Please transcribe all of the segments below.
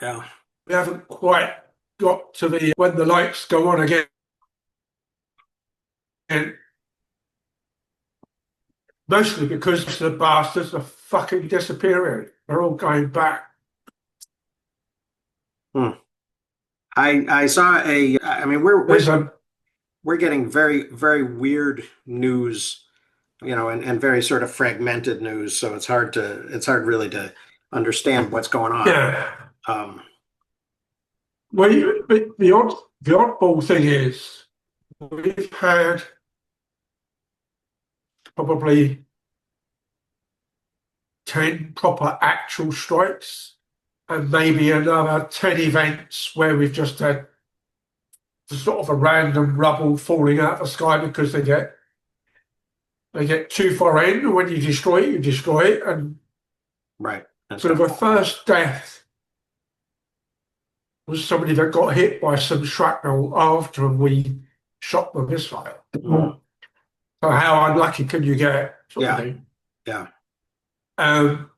Yeah. We haven't quite got to the when the lights go on again, mostly because the bastards are fucking disappearing. They're all going back. Hmm. I saw I mean we're There's a we're getting very weird news, and very sort of fragmented news, so it's hard really to understand what's going on. yeah. Um, Well, the oddball thing is we've had probably 10 proper actual strikes and maybe another 10 events where we've just had sort of a random rubble falling out of the sky because they get too far in, and when you destroy it. And right. And so stuff. the first death was somebody that got hit by some shrapnel after we shot the missile. Mm. So how unlucky can you get, sort of Yeah. thing. Yeah. Um,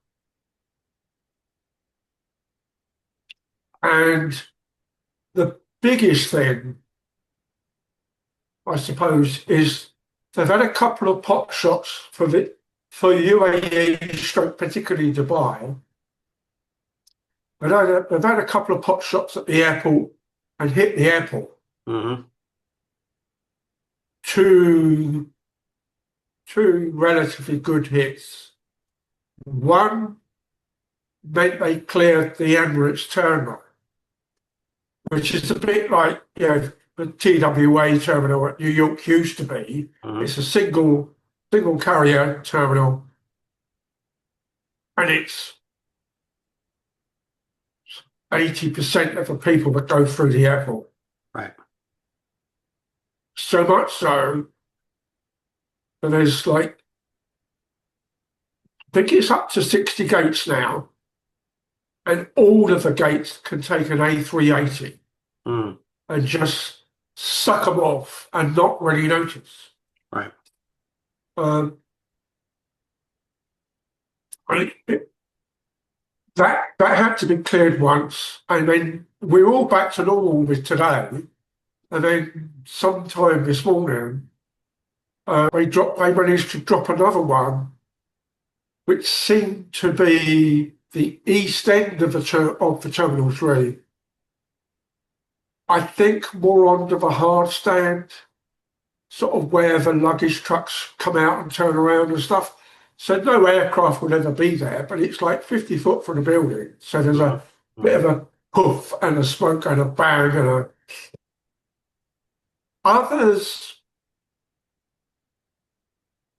and the biggest thing, I suppose, is they've had a couple of pot shots for UAE, stroke particularly Dubai. They've had a couple of pot shots at the airport and hit the airport. Hmm. Two two relatively good hits. One meant they cleared the Emirates terminal, which is a bit like the TWA terminal at New York used to be. Hmm. It's a single carrier terminal, and it's 80% of the people that go through the airport. Right. So much so that there's I think it's up to 60 gates now, and all of the gates can take an A380 Mm. and just suck them off and not really notice. Right. Um, and that had to be cleared once, and then we're all back to normal with today. And then sometime this morning, they managed to drop another one, which seemed to be the east end of the Terminal 3. I think more onto the hard stand, sort of where the luggage trucks come out and turn around and stuff. So no aircraft will ever be there, but it's like 50 foot from the building. So there's Hmm. a bit Hmm. of a puff and a smoke and a bang and a others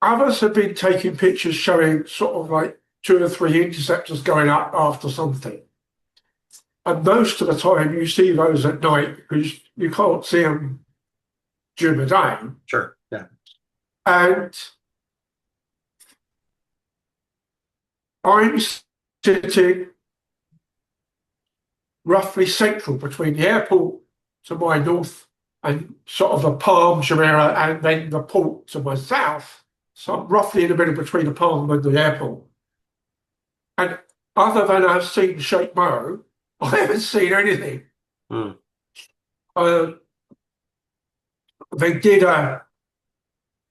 others have been taking pictures showing sort of like two or three interceptors going up after something. And most of the time you see those at night because you can't see them during the day. Sure. Yeah. And I'm sitting roughly central between the airport to my north and sort of the Palm Jumeirah and then the port to my south. So I'm roughly in the middle between the Palm and the airport. And other than I've seen Sheikh Mo, I haven't seen anything. Mm. Uh, they did a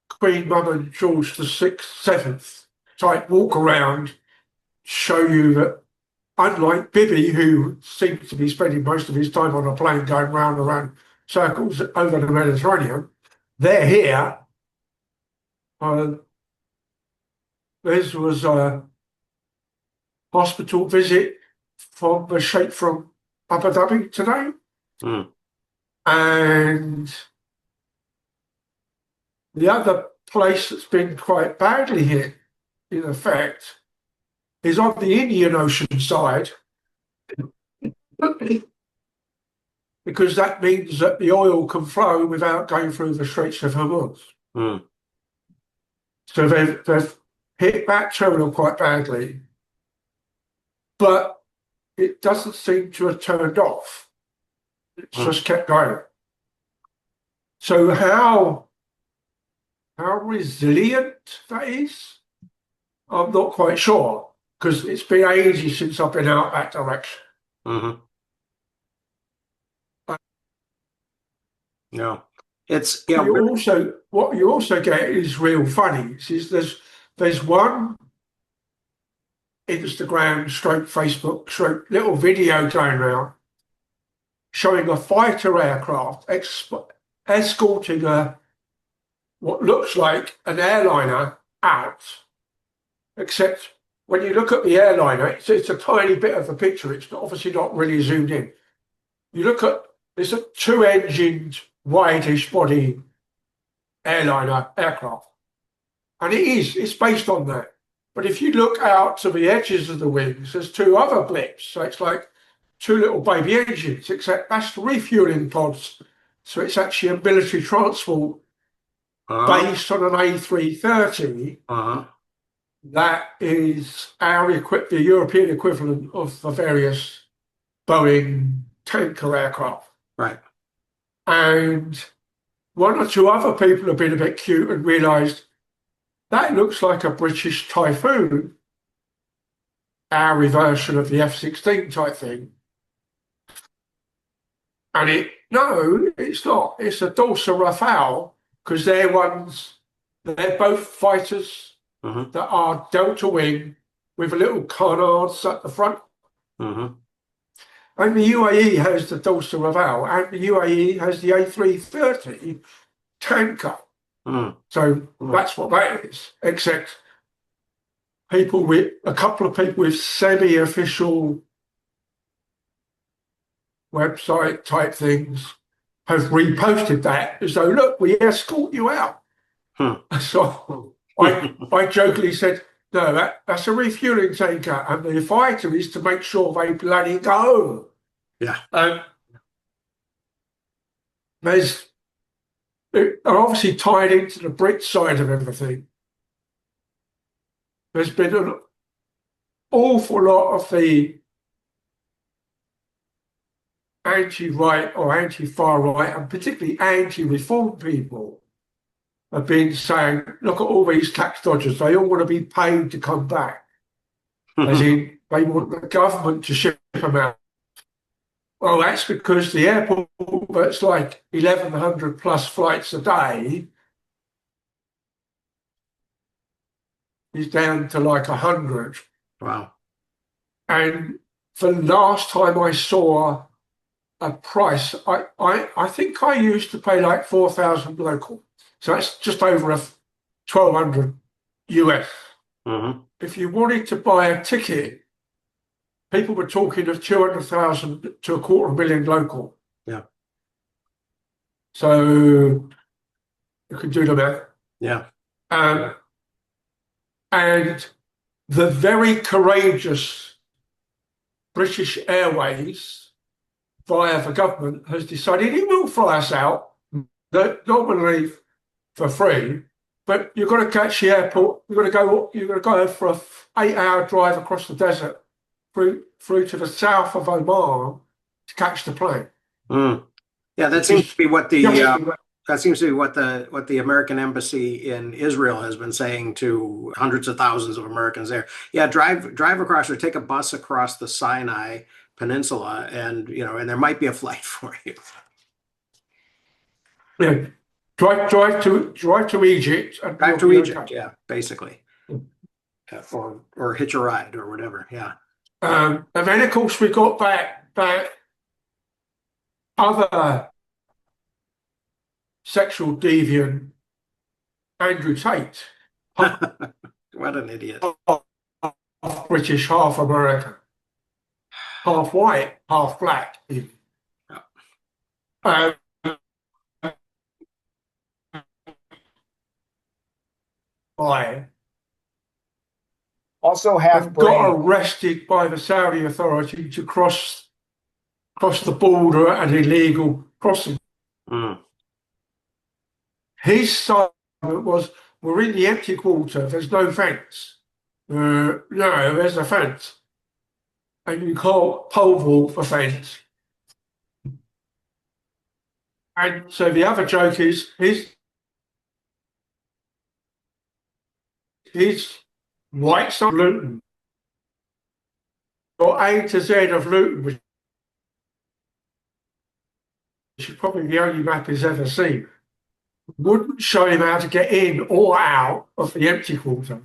Queen Mum and George the Sixth, Seventh type walk around, show you that unlike Bibi, who seems to be spending most of his time on a plane going round and round circles over the Mediterranean, they're here. Uh, this was a hospital visit from the Sheikh from Abu Dhabi today. Mm. And the other place that's been quite badly hit, in effect, is on the Indian Ocean side, because that means that the oil can flow without going through the Straits of Hormuz. Mm. So they've hit that terminal quite badly, but it doesn't seem to have turned off. It's Mm. just kept going. So how resilient that is, I'm not quite sure because it's been ages since I've been out that direction. Hmm. No, it's yeah. You also what you also get is real funny. Is there's one Instagram stroke Facebook stroke little video going around showing a fighter aircraft escorting a what looks like an airliner out. Except when you look at the airliner, it's a tiny bit of a picture. It's obviously not really zoomed in. You look at it's a two-engined, wide-ish body airliner aircraft. And it's based on that. But if you look out to the edges of the wings, there's two other blips. So it's like two little baby engines, except that's the refueling pods. So it's actually a military transport based on an A330. That is the European equivalent of the various Boeing tanker aircraft. Right. And one or two other people have been a bit cute and realised that looks like a British Typhoon, our version of the F-16 type thing. And no, it's not. It's a Dorsa Rafale, because they're both fighters that are delta wing with a little canards at the front. And the UAE has the Dorsa Rafale, and the UAE has the A330 tanker. So that's what that is, except a couple of people with semi-official website type things have reposted that as though, look, we escort you out. So I jokingly said, no, that's a refueling tanker, and the fighter is to make sure they bloody go. Yeah. They're obviously tied into the Brit side of everything. There's been an awful lot of the anti-right or anti-far right, and particularly anti-reform people, have been saying, look at all these tax dodgers, they all want to be paid to come back. As in, they want the government to ship them out. Well, that's because the airport that's like 1,100 plus flights a day is down to like 100. Wow. And the last time I saw a price, I think I used to pay like 4,000 local. So that's just over 1,200 US. If you wanted to buy a ticket, people were talking of 200,000 to 250,000 local. Yeah. So you can do the math. Yeah. And the very courageous British Airways, via the government, has decided it will fly us out, nominally for free, but you've got to catch the airport. You've got to go for an 8-hour drive across the desert through to the south of Oman to catch the plane. Yeah, that seems to be what the American embassy in Israel has been saying to hundreds of thousands of Americans there. Yeah, drive across or take a bus across the Sinai Peninsula, and there might be a flight for you. Yeah, drive to Egypt. And drive to Egypt, yeah, basically, or hitch a ride or whatever. Yeah. And then, of course, we got that other sexual deviant, Andrew Tate. What an idiot. Half British, half American. Half white, half black. Also half got arrested by the Saudi authority to cross the border at illegal crossing. His side was, we're in the empty quarter, there's no fence. No, there's a fence. And you can't pole vault the fence. And so the other joke is his white side of Luton, or A to Z of Luton, which probably the only map he's ever seen, wouldn't show him how to get in or out of the empty quarter.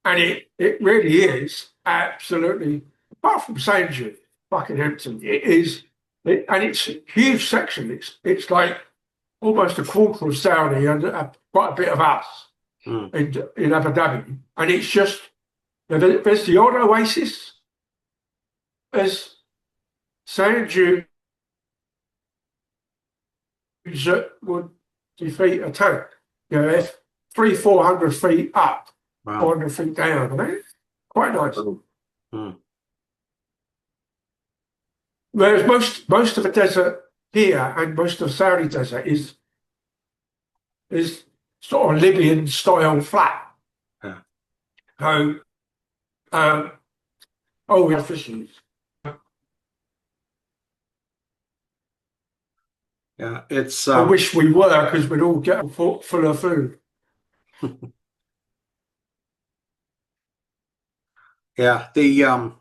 And it really is absolutely, apart from Sandry, fucking empty. It is, and it's a huge section. It's like almost a quarter of Saudi and quite a bit of us in Abu Dhabi. And it's just, there's the odd oasis, there's sand dunes that would defeat a tank. You know, if 300-400 feet up, Wow. 400 feet down. I mean, quite nice. Hmm. Whereas most of the desert here and most of the Saudi desert is sort of Libyan style flat. Yeah. So, oh, we have fisheries. Yeah, it's I wish we were, because we'd all get full of food. yeah, the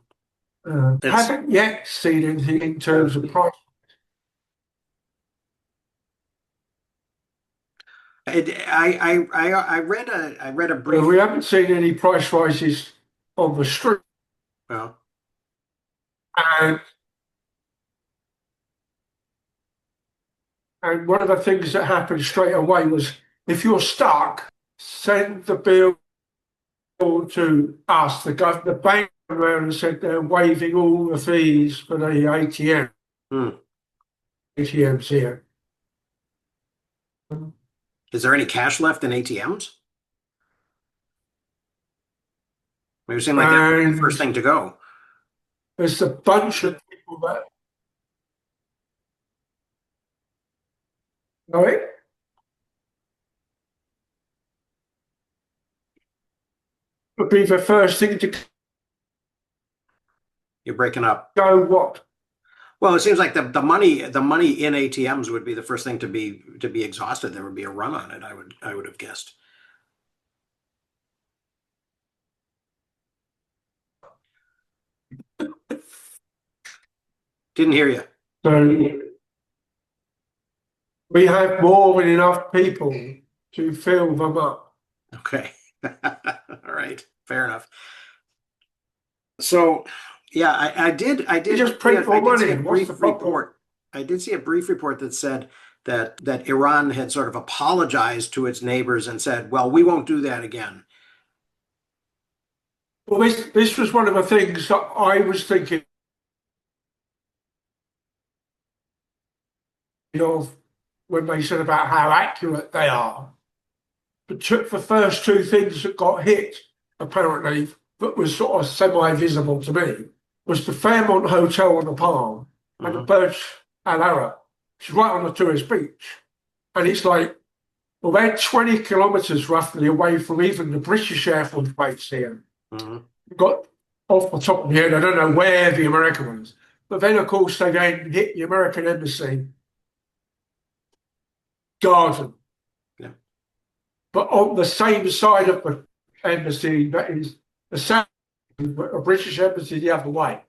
Haven't yet seen anything in terms of price. I read a brief. We haven't seen any price rises on the street. Well, And one of the things that happened straight away was, if you're stuck, send the bill to us. The bank came around and said they're waiving all the fees for the ATMs here. is there any cash left in ATMs? It seemed like that was the first thing to go. There's a bunch of people that. Right? Would be the first thing to You're breaking up. go what? Well, it seems like the money in ATMs would be the first thing to be exhausted. There would be a run on it. I would have guessed. Didn't hear you. So we have more than enough people to fill them up. Okay. All right. Fair enough. So, yeah, I did. You just print more money. What's the problem? report. I did see a brief report that said that Iran had sort of apologized to its neighbors and said, "Well, we won't do that again." Well, this was one of the things that I was thinking of when they said about how accurate they are. But took the first two things that got hit, apparently, that was sort of semi-visible to me, was the Fairmont Hotel on the Palm and the Burj Al Arab, which is right on the tourist beach. And it's like, well, they're 20 kilometres roughly away from even the British Air Force base here. Got off the top of my head, I don't know where the American was. But then, of course, they then hit the American embassy garden. Yeah. But on the same side of the embassy, that is the south, a British embassy the other way.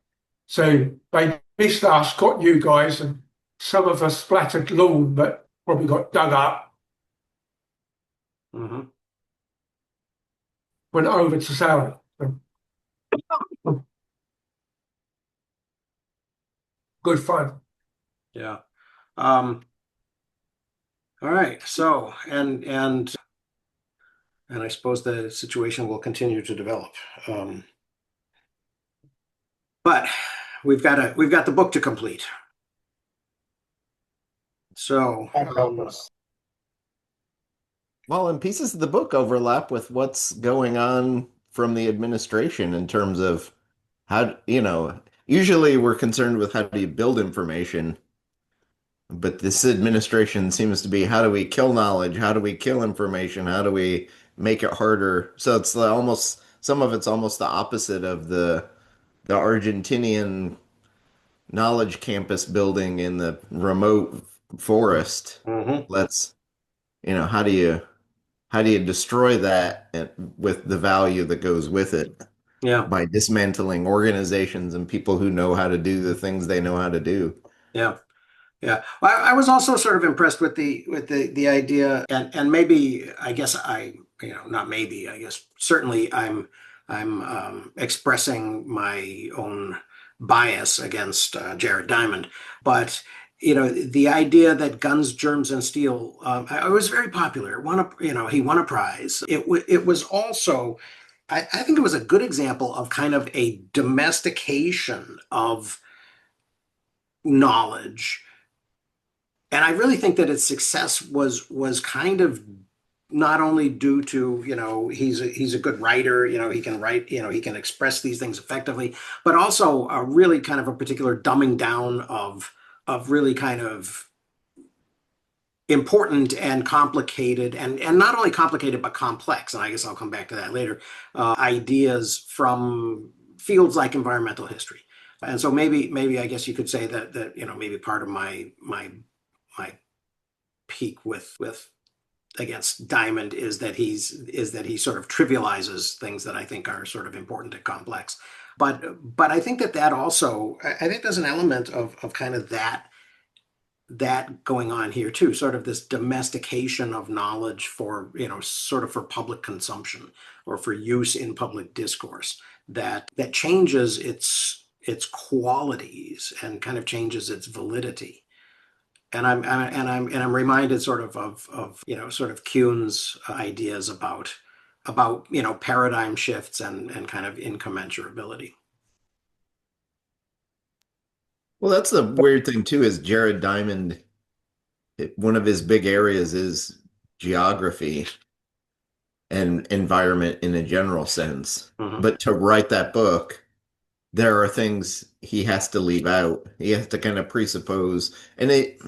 So they missed us, got you guys, and some of us splattered lawn that probably got dug up. Went over to Saudi. Good fun. Yeah. All right. So, and I suppose the situation will continue to develop. But we've got the book to complete. So, well, and pieces of the book overlap with what's going on from the administration in terms of how, usually we're concerned with how do you build information, but this administration seems to be how do we kill knowledge? How do we kill information? How do we make it harder? So it's almost, some of it's almost the opposite of the Argentinian knowledge campus building in the remote forest. Let's, how do you destroy that with the value that goes with it? Yeah. By dismantling organizations and people who know how to do the things they know how to do. Yeah. Yeah, well, I was also sort of impressed with the idea, and maybe I guess not maybe I guess certainly I'm expressing my own bias against Jared Diamond, but the idea that Guns, Germs, and Steel it was very popular. It won a he won a prize. It was also I think it was a good example of kind of a domestication of knowledge, and I really think that its success was kind of not only due to, he's a good writer, he can write, he can express these things effectively, but also a really kind of a particular dumbing down of really kind of important and complicated, and not only complicated but complex, and I guess I'll come back to that later, ideas from fields like environmental history. And so maybe I guess you could say that maybe part of my peak with against Diamond is that he sort of trivializes things that I think are sort of important and complex. But I think that also, I think there's an element of kind of that going on here too, sort of this domestication of knowledge for, sort of for public consumption or for use in public discourse, that changes its qualities and kind of changes its validity. And I'm reminded sort of sort of Kuhn's ideas about paradigm shifts and kind of incommensurability. Well, that's the weird thing too, is Jared Diamond, one of his big areas is geography and environment in a general sense. Hmm. But to write that book, there are things he has to leave out. He has to kind of presuppose, and it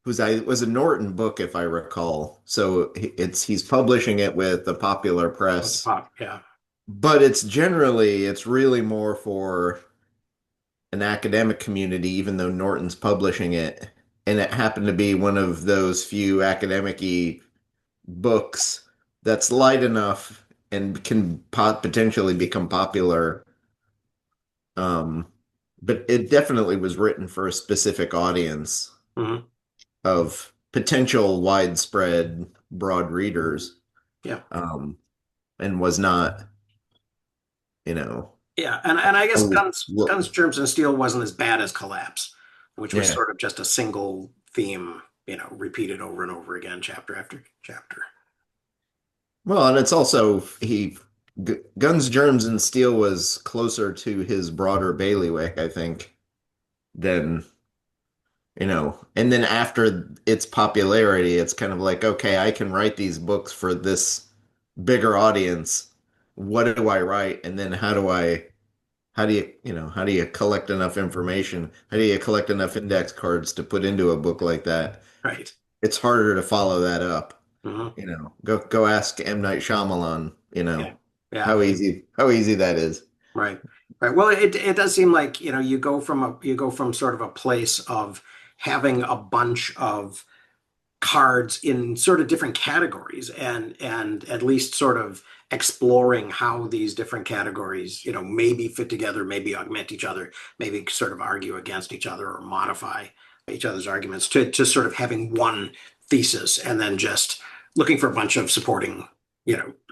was a Norton book, if I recall. So he's publishing it with the popular press, Yeah, but it's really more for an academic community, even though Norton's publishing it. And it happened to be one of those few academic-y books that's light enough and can potentially become popular. Um, but it definitely was written for a specific audience hmm, of potential widespread broad readers, yeah, um, and was not, you know, yeah. And I guess oh, Guns, Germs, and Steel wasn't as bad as Collapse, which was yeah. sort of just a single theme, repeated over and over again, chapter after chapter. Well, and it's also Guns, Germs, and Steel was closer to his broader bailiwick, I think, than, and then after its popularity, it's kind of like, okay, I can write these books for this bigger audience. What do I write? And then how do you collect enough information? How do you collect enough index cards to put into a book like that? Right. It's harder to follow that up. Hmm. Go ask M. Night Shyamalan, Yeah. Yeah. how easy that is. Right. Right. Well, it does seem like, you go from sort of a place of having a bunch of cards in sort of different categories, and at least sort of exploring how these different categories, maybe fit together, maybe augment each other, maybe sort of argue against each other or modify each other's arguments, to sort of having one thesis and then just looking for a bunch of supporting,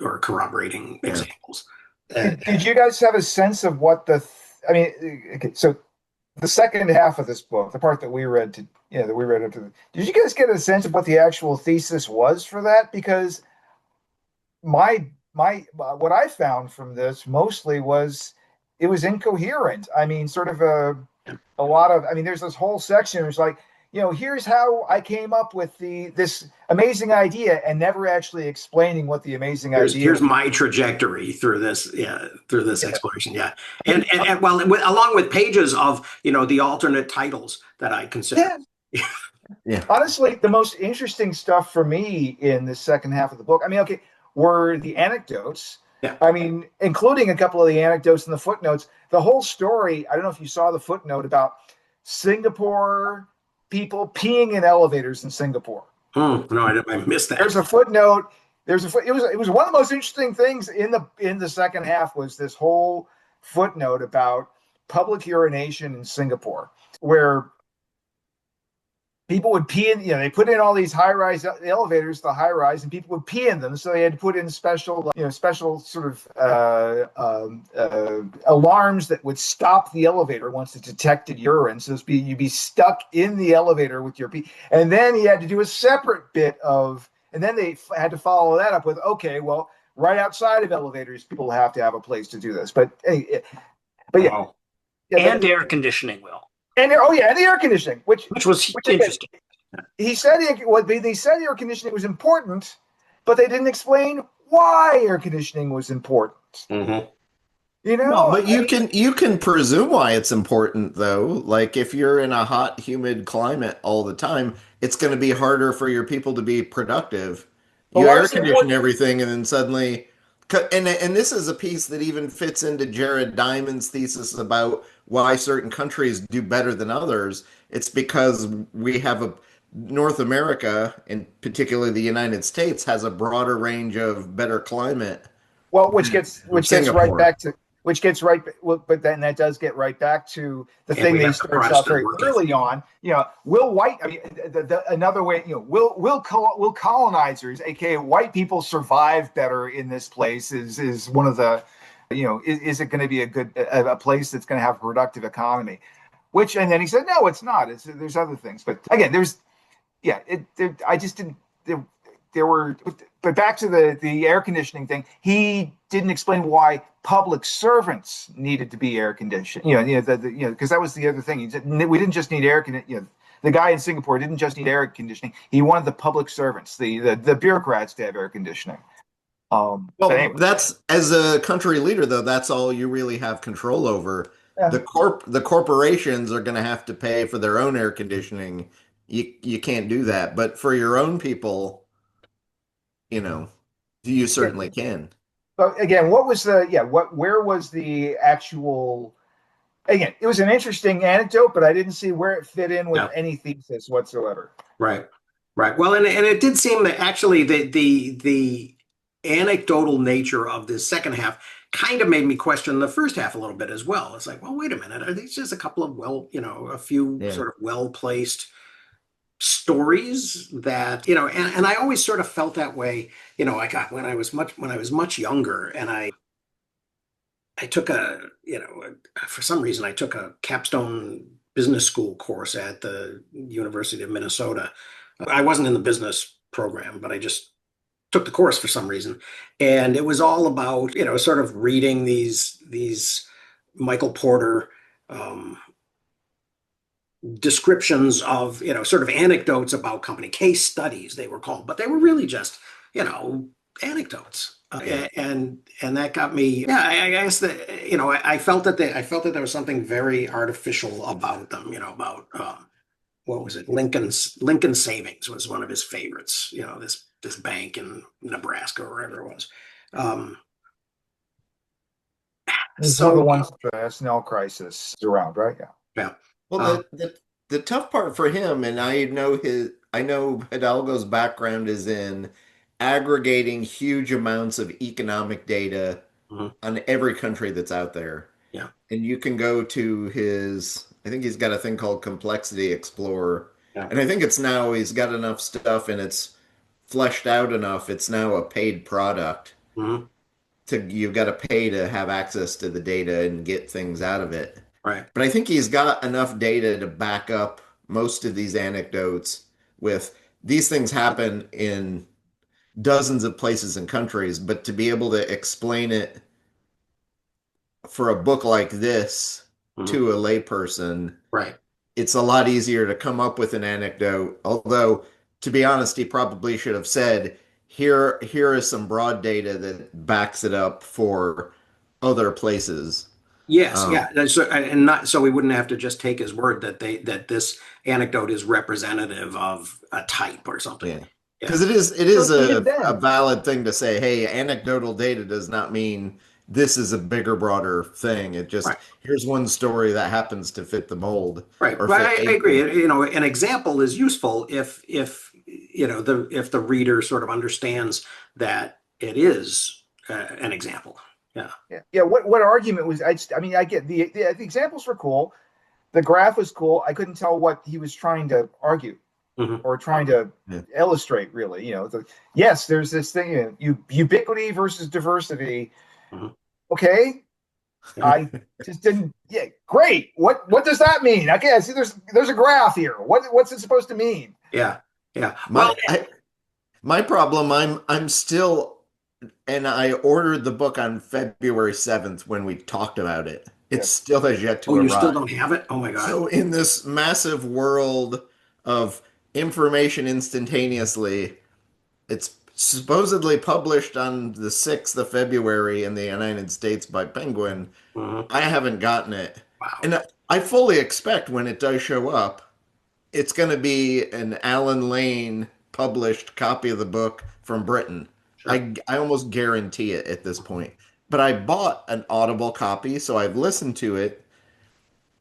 or corroborating Yeah. examples. Did you guys have a sense of what I mean, okay, so the second half of this book, the part that we read that we read up to, did you guys get a sense of what the actual thesis was for that? Because what I found from this mostly was it was incoherent. I mean, sort of a lot of, I mean, there's this whole section which like, here's how I came up with this amazing idea, and never actually explaining what the amazing idea Here's was. my trajectory through this, yeah, through this Yeah. exploration, yeah, and well, along with pages of the alternate titles that I consider. Yeah. Yeah. Honestly, the most interesting stuff for me in the second half of the book, I mean, okay, were the anecdotes. Yeah. I mean, including a couple of the anecdotes in the footnotes. The whole story, I don't know if you saw the footnote about Singapore people peeing in elevators in Singapore. No, I missed that. There's a footnote. It was one of the most interesting things in the second half was this whole footnote about public urination in Singapore, where people would pee in, they put in all these high-rise elevators, the high-rise, and people would pee in them. So they had to put in special sort of alarms that would stop the elevator once it detected urine. So you'd be stuck in the elevator with your pee. And then he had to do a separate bit of, and then they had to follow that up with, okay, well, right outside of elevators, people have to have a place to do this. But yeah, Oh. yeah, And air conditioning will. and the air conditioning, which was again, interesting. he said they said air conditioning was important, but they didn't explain why air conditioning was important. Mhm. Well, but you can presume why it's important though. Like if you're in a hot, humid climate all the time, it's going to be harder for your people to be productive. But You why air is it condition important? everything, and then suddenly, and this is a piece that even fits into Jared Diamond's thesis about why certain countries do better than others. It's because we have a North America, and particularly the United States, has a broader range of better climate Well, than which gets right Singapore. back to but then that does get right back to the And thing we they have the started off Protestant very work ethic. early on. Will white? I mean, another way. Will colonizers, aka white people, survive better in this place? Is one of the, is it going to be a place that's going to have a productive economy? Which, and then he said, no, it's not. There's other things, but again, yeah, I just didn't. There were, but back to the air conditioning thing. He didn't explain why public servants needed to be air conditioned. Because that was the other thing. He said we didn't just need air conditioning. The guy in Singapore didn't just need air conditioning. He wanted the public servants, the bureaucrats, to have air conditioning. But Well, anyway, that's as a country leader, though, that's all you really have control over. yeah. The corporations are going to have to pay for their own air conditioning. You can't do that, but for your own people, you know, you Yeah. certainly can. But again, where was the actual? Again, it was an interesting anecdote, but I didn't see where it fit in with Yeah. any thesis whatsoever. Right. Right. Well, and it did seem that actually the anecdotal nature of this second half kind of made me question the first half a little bit as well. It's like, well, wait a minute, are these just a couple of a few Yeah. sort of well-placed stories that, and I always sort of felt that way, I got when I was much younger, and I took for some reason I took a capstone business school course at the University of Minnesota. I wasn't in the business program, but I just took the course for some reason. And it was all about, sort of reading these Michael Porter descriptions of, sort of anecdotes about company case studies, they were called, but they were really just, anecdotes. Yeah. And that got me. Yeah, I guess that I felt that there was something very artificial about them. About what was it? Lincoln Savings was one of his favorites. This bank in Nebraska or wherever it was. It's one of the So ones the SNL crisis is around, right? Yeah. yeah, Well, the tough part for him, and I know Hidalgo's background is in aggregating huge amounts of economic data mhm, on every country that's out there. yeah, And you can go to I think he's got a thing called Complexity Explorer. yeah, And I think he's got enough stuff and it's fleshed out enough. It's now a paid product. mhm, You've got to pay to have access to the data and get things out of it. right, But I think he's got enough data to back up most of these anecdotes with these things happen in dozens of places and countries, but to be able to explain it for a book like this mhm, to a layperson, right. it's a lot easier to come up with an anecdote. Although, to be honest, he probably should have said, here is some broad data that backs it up for other places. Yes, Um, yeah, and not so we wouldn't have to just take his word that this anecdote is representative of a type or something. yeah. Yeah, Because it is So even a then, valid thing to say, hey, anecdotal data does not mean this is a bigger, broader thing. It just right, here's one story that happens to fit the mold right. or But fit I a agree. mold. An example is useful if if the reader sort of understands that it is an example. Yeah, yeah. What argument was? I mean, I get the examples were cool. The graph was cool. I couldn't tell what he was trying to argue. Mhm. or trying to Yeah. illustrate really, yes, there's this thing, ubiquity versus diversity. Mhm. Okay. Yeah. I just didn't. Yeah, great. What does that mean? Okay, I see there's a graph here. What's it supposed to mean? Yeah. Yeah. Well, My problem, I'm still, and I ordered the book on February 7th when we talked about it. It Yeah. still has yet oh, to you still arrive. don't have it? Oh my God. So in this massive world of information instantaneously, it's supposedly published on the 6th of February in the United States by Penguin. Mhm. I haven't gotten it. Wow. And I fully expect when it does show up, it's going to be an Alan Lane published copy of the book from Britain. Sure. I almost guarantee it at this point. But I bought an Audible copy, so I've listened to it,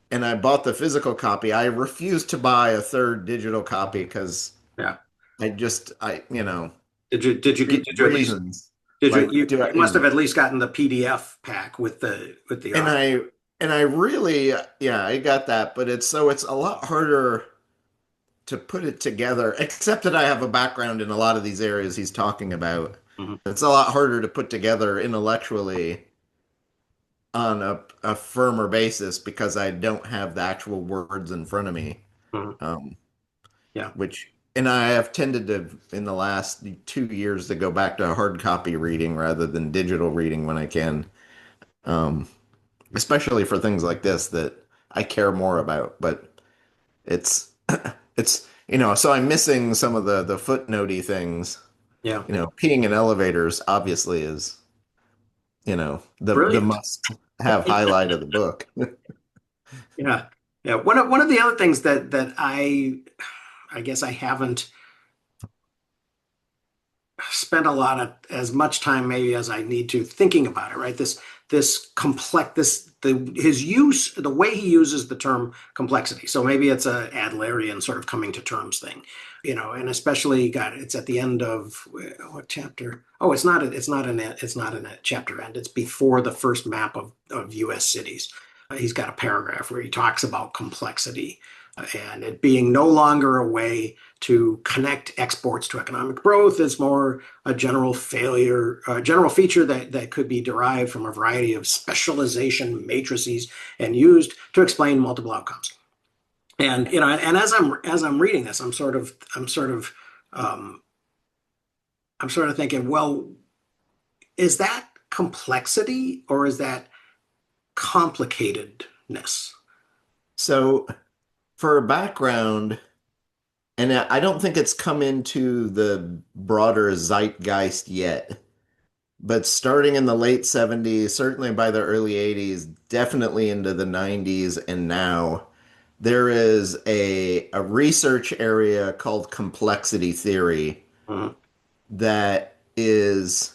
and I bought the physical copy. I refuse to buy a third digital copy because Yeah. Did you at least reasons. did you Like, you do I, you must have at least gotten the PDF pack with the and audio. I really, yeah, I got that, but it's a lot harder to put it together, except that I have a background in a lot of these areas he's talking about. Mhm. It's a lot harder to put together intellectually on a firmer basis because I don't have the actual words in front of me. Mhm. Um, Yeah. and I have tended to, in the last 2 years, to go back to hard copy reading rather than digital reading when I can, um, especially for things like this that I care more about. But it's, so I'm missing some of the footnotey things. Yeah. Peeing in elevators obviously is, the Brilliant. must have highlight of the book. Yeah. Yeah. One of the other things that I guess I haven't spent a lot of as much time maybe as I need to thinking about it, right? This complex his use, the way he uses the term complexity. So maybe it's a Adlerian sort of coming to terms thing, and especially it's at the end of what chapter? Oh, it's not in a chapter end. It's before the first map of US cities. He's got a paragraph where he talks about complexity and it being no longer a way to connect exports to economic growth. It's more a general feature that could be derived from a variety of specialization matrices and used to explain multiple outcomes. And as I'm reading this, um, I'm sort of thinking, well, is that complexity or is that complicatedness? So, for a background, and I don't think it's come into the broader zeitgeist yet, but starting in the late 70s, certainly by the early 80s, definitely into the 90s and now, there is a research area called complexity theory Mhm. that is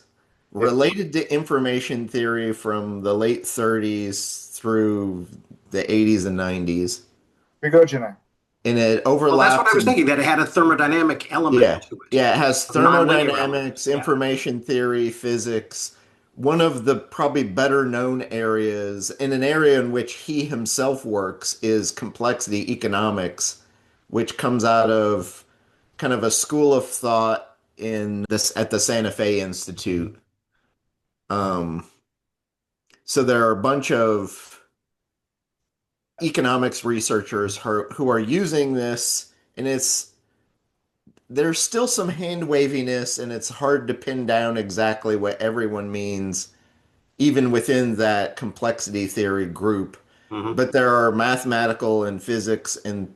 related to information theory from the late 30s through the 80s and 90s. Prigogine. And it Well, that's what I overlaps was in, thinking, that it had a thermodynamic element yeah, to it, yeah, it has a nonlinear element. thermodynamics, Yeah. information theory, physics. One of the probably better known areas, in an area in which he himself works, is complexity economics, which comes out of kind of a school of thought in this at the Santa Fe Institute. Um, so there are a bunch of economics researchers who are using this, and there's still some hand waviness, and it's hard to pin down exactly what everyone means, even within that complexity theory group. Hmm. But there are mathematical and physics and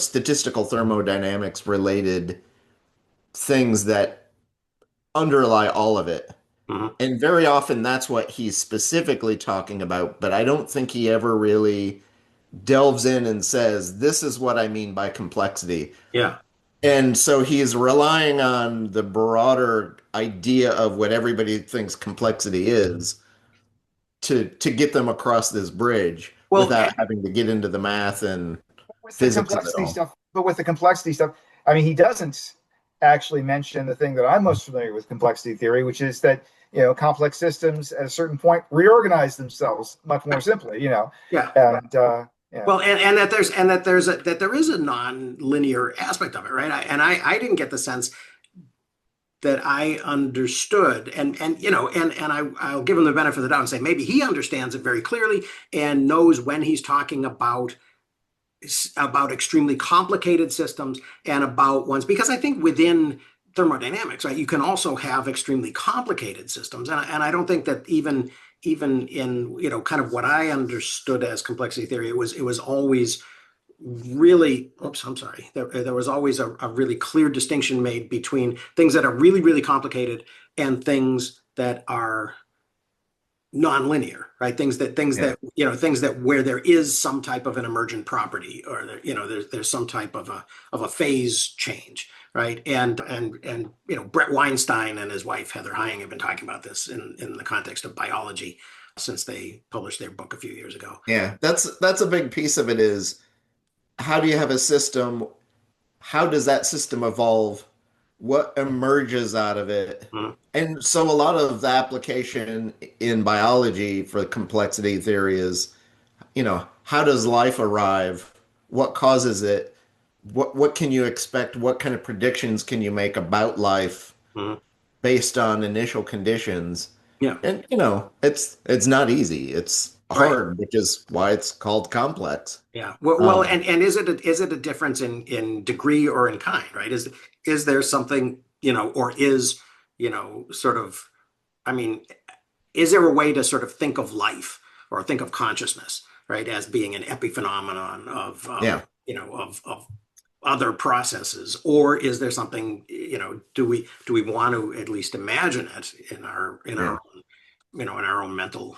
statistical thermodynamics related things that underlie all of it. Hmm. And very often that's what he's specifically talking about, but I don't think he ever really delves in and says, this is what I mean by complexity. Yeah. And so he's relying on the broader idea of what everybody thinks complexity is to get them across this bridge Well, without having to get into the math and With the physics of it complexity all. stuff, but with the complexity stuff, I mean, he doesn't actually mention the thing that I'm most familiar with complexity theory, which is that complex systems at a certain point reorganize themselves much more simply. yeah. And Yeah. Well, and that there is a non-linear aspect of it, right? I didn't get the sense that I understood, I'll give him the benefit of the doubt and say maybe he understands it very clearly and knows when he's talking about extremely complicated systems and about ones, because I think within thermodynamics, right, you can also have extremely complicated systems, and I don't think that even in kind of what I understood as complexity theory, it was always really, oops, I'm sorry. There was always a really clear distinction made between things that are really, really complicated and things that are nonlinear, right? Yeah. Things that where there is some type of an emergent property, or there's some type of a phase change, right? And Brett Weinstein and his wife Heather Heying have been talking about this in the context of biology since they published their book a few years ago. Yeah, that's a big piece of it is how do you have a system? How does that system evolve? What emerges out of it? Mhm. And so a lot of the application in biology for complexity theory is, how does life arrive? What causes it? What can you expect? What kind of predictions can you make about life Mhm. based on initial conditions? Yeah. And it's not easy. It's Right. hard, which is why it's called complex. Yeah. Well, Um, and is it a difference in degree or in kind, right? Is there something, or is, sort of, I mean, is there a way to sort of think of life or think of consciousness, right, as being an epiphenomenon of, yeah. of other processes, or is there something, do we want to at least imagine it Yeah. in our own mental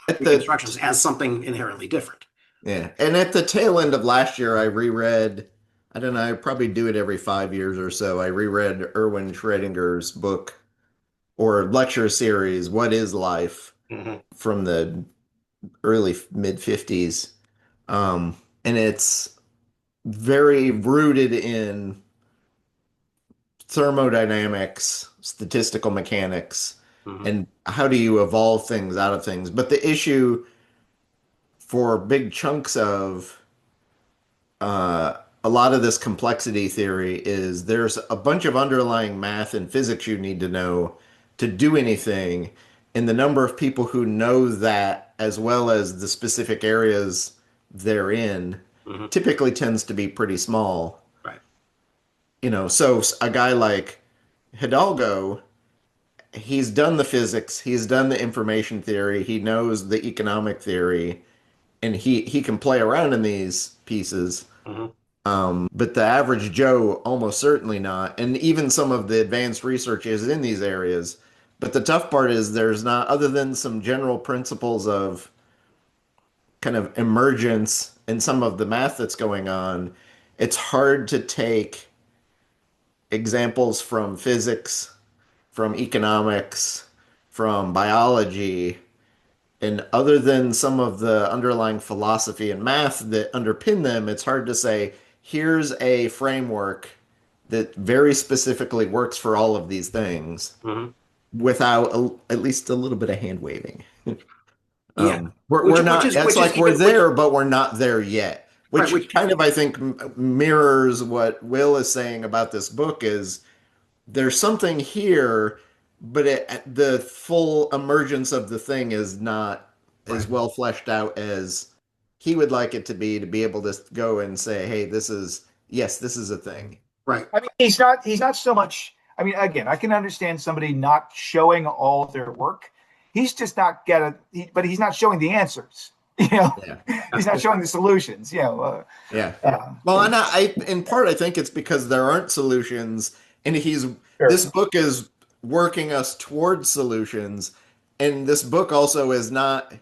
At the reconstructions as something inherently different? Yeah. And at the tail end of last year, I reread, I don't know, I probably do it every 5 years or so. I reread Erwin Schrödinger's book or lecture series, What is Life, Hmm. from the early mid 50s. And it's very rooted in thermodynamics, statistical mechanics, Hmm. and how do you evolve things out of things. But the issue for big chunks of a lot of this complexity theory is there's a bunch of underlying math and physics you need to know to do anything, and the number of people who know that as well as the specific areas they're in Hmm. typically tends to be pretty small. Right. So a guy like Hidalgo, he's done the physics, he's done the information theory, he knows the economic theory, and he can play around in these pieces. Hmm. But the average Joe, almost certainly not. And even some of the advanced research is in these areas. But the tough part is there's not, other than some general principles of kind of emergence and some of the math that's going on, it's hard to take examples from physics, from economics, from biology, and other than some of the underlying philosophy and math that underpin them, it's hard to say, here's a framework that very specifically works for all of these things Hmm. without at least a little bit of hand waving. Yeah. We're not, it's Which is like we're even which there, but we're not there yet, right, which which kind of, I think, mirrors what Will is saying about this book is there's something here, but the full emergence of the thing is not as right, well fleshed out as he would like it to be able to go and say, hey, yes, this is a thing. right. I mean, he's not so much. I mean, again, I can understand somebody not showing all of their work. He's just not but he's not showing the answers. Yeah. He's not showing the solutions. Yeah. Well, and in part, I think it's because there aren't solutions, and this Sure. book is working us towards solutions, and this book also is not,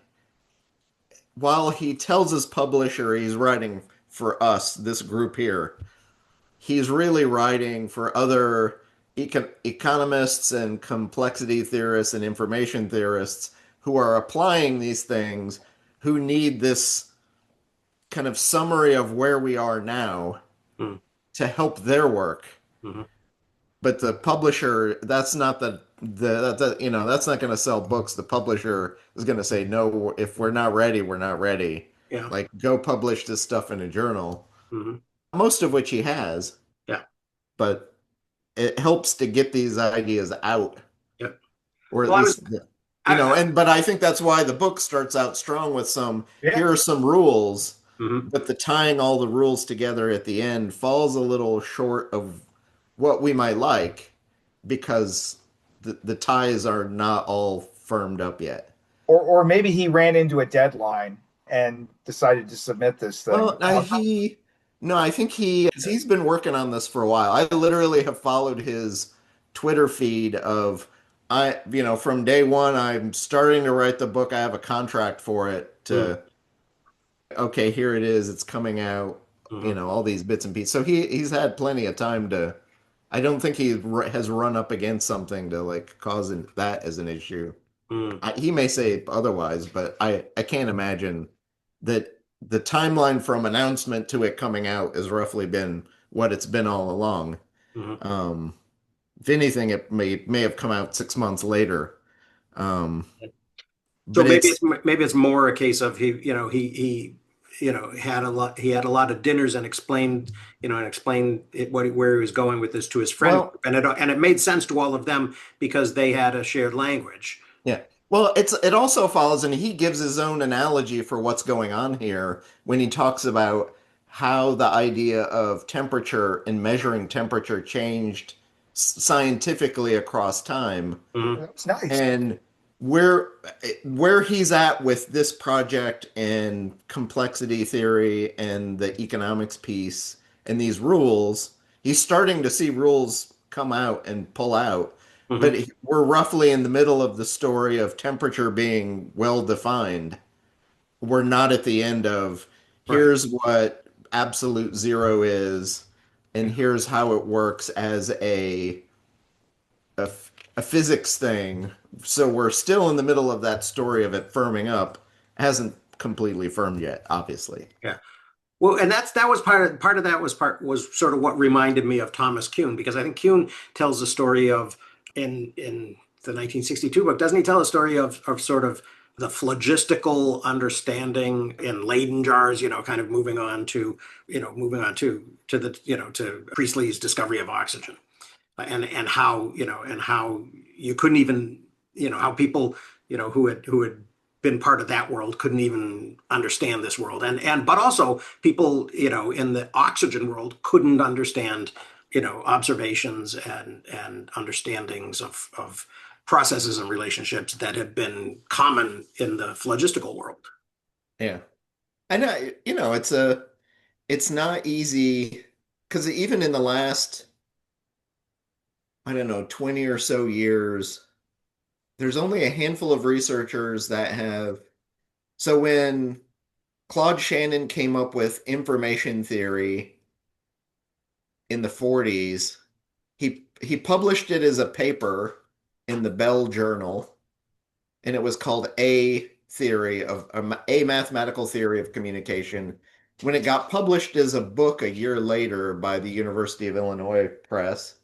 while he tells his publisher he's writing for us, this group here, he's really writing for other economists and complexity theorists and information theorists who are applying these things, who need this kind of summary of where we are now Mm-hmm. to help their work. Mm-hmm. But the publisher, that's not that's not going to sell books. The publisher is going to say, no, if we're not ready, we're not ready. Yeah. like go publish this stuff in a journal, Hmm. most of which he has, Yeah. but it helps to get these ideas out, Yeah. or at Well, least, I but I think that's why the book starts out strong with Yeah. here are some rules, mhm. but the tying all the rules together at the end falls a little short of what we might like because the ties are not all firmed up yet. Or maybe he ran into a deadline and decided to submit this thing. Well, no, I think he's been working on this for a while. I literally have followed his Twitter feed of from day one, I'm starting to write the book. I have a contract for it Mm, okay, here it is. It's coming out, mhm, all these bits and pieces. So he's had plenty of time I don't think has run up against something to like cause that as an issue. mm, He may say otherwise, but I can't imagine that the timeline from announcement to it coming out has roughly been what it's been all along. mhm. Um, if anything, it may have come out 6 months later. Um, So but it's maybe it's more a case of he had a lot of dinners and explained where he was going with this to his friend well, group, and it made sense to all of them because they had a shared language. yeah. Well, it also follows, and he gives his own analogy for what's going on here when he talks about how the idea of temperature and measuring temperature changed scientifically across time. Mhm, It's nice. And where where he's at with this project and complexity theory and the economics piece and these rules, he's starting to see rules come out and pull out. But mhm. we're roughly in the middle of the story of temperature being well defined. We're not at the end of Right. here's what absolute zero is, and Yeah. here's how it works as a, a physics thing. So we're still in the middle of that story of it firming up. It hasn't completely firmed yet, obviously. Yeah. Well, and that was part of that was sort of what reminded me of Thomas Kuhn, because I think Kuhn tells the story of in the 1962 book, doesn't he tell a story of sort of the phlogistical understanding in Leyden jars, kind of moving on to the to Priestley's discovery of oxygen, and how and how you couldn't even how people who had been part of that world couldn't even understand this world, and but also people in the oxygen world couldn't understand observations and understandings of processes and relationships that had been common in the phlogistical world. Yeah. I know, it's not easy because even in the last, I don't know, 20 or so years, there's only a handful of researchers that have. So when Claude Shannon came up with information theory in the 40s, he published it as a paper in the Bell Journal, and it was called a mathematical theory of communication. When it got published as a book a year later by the University of Illinois Press,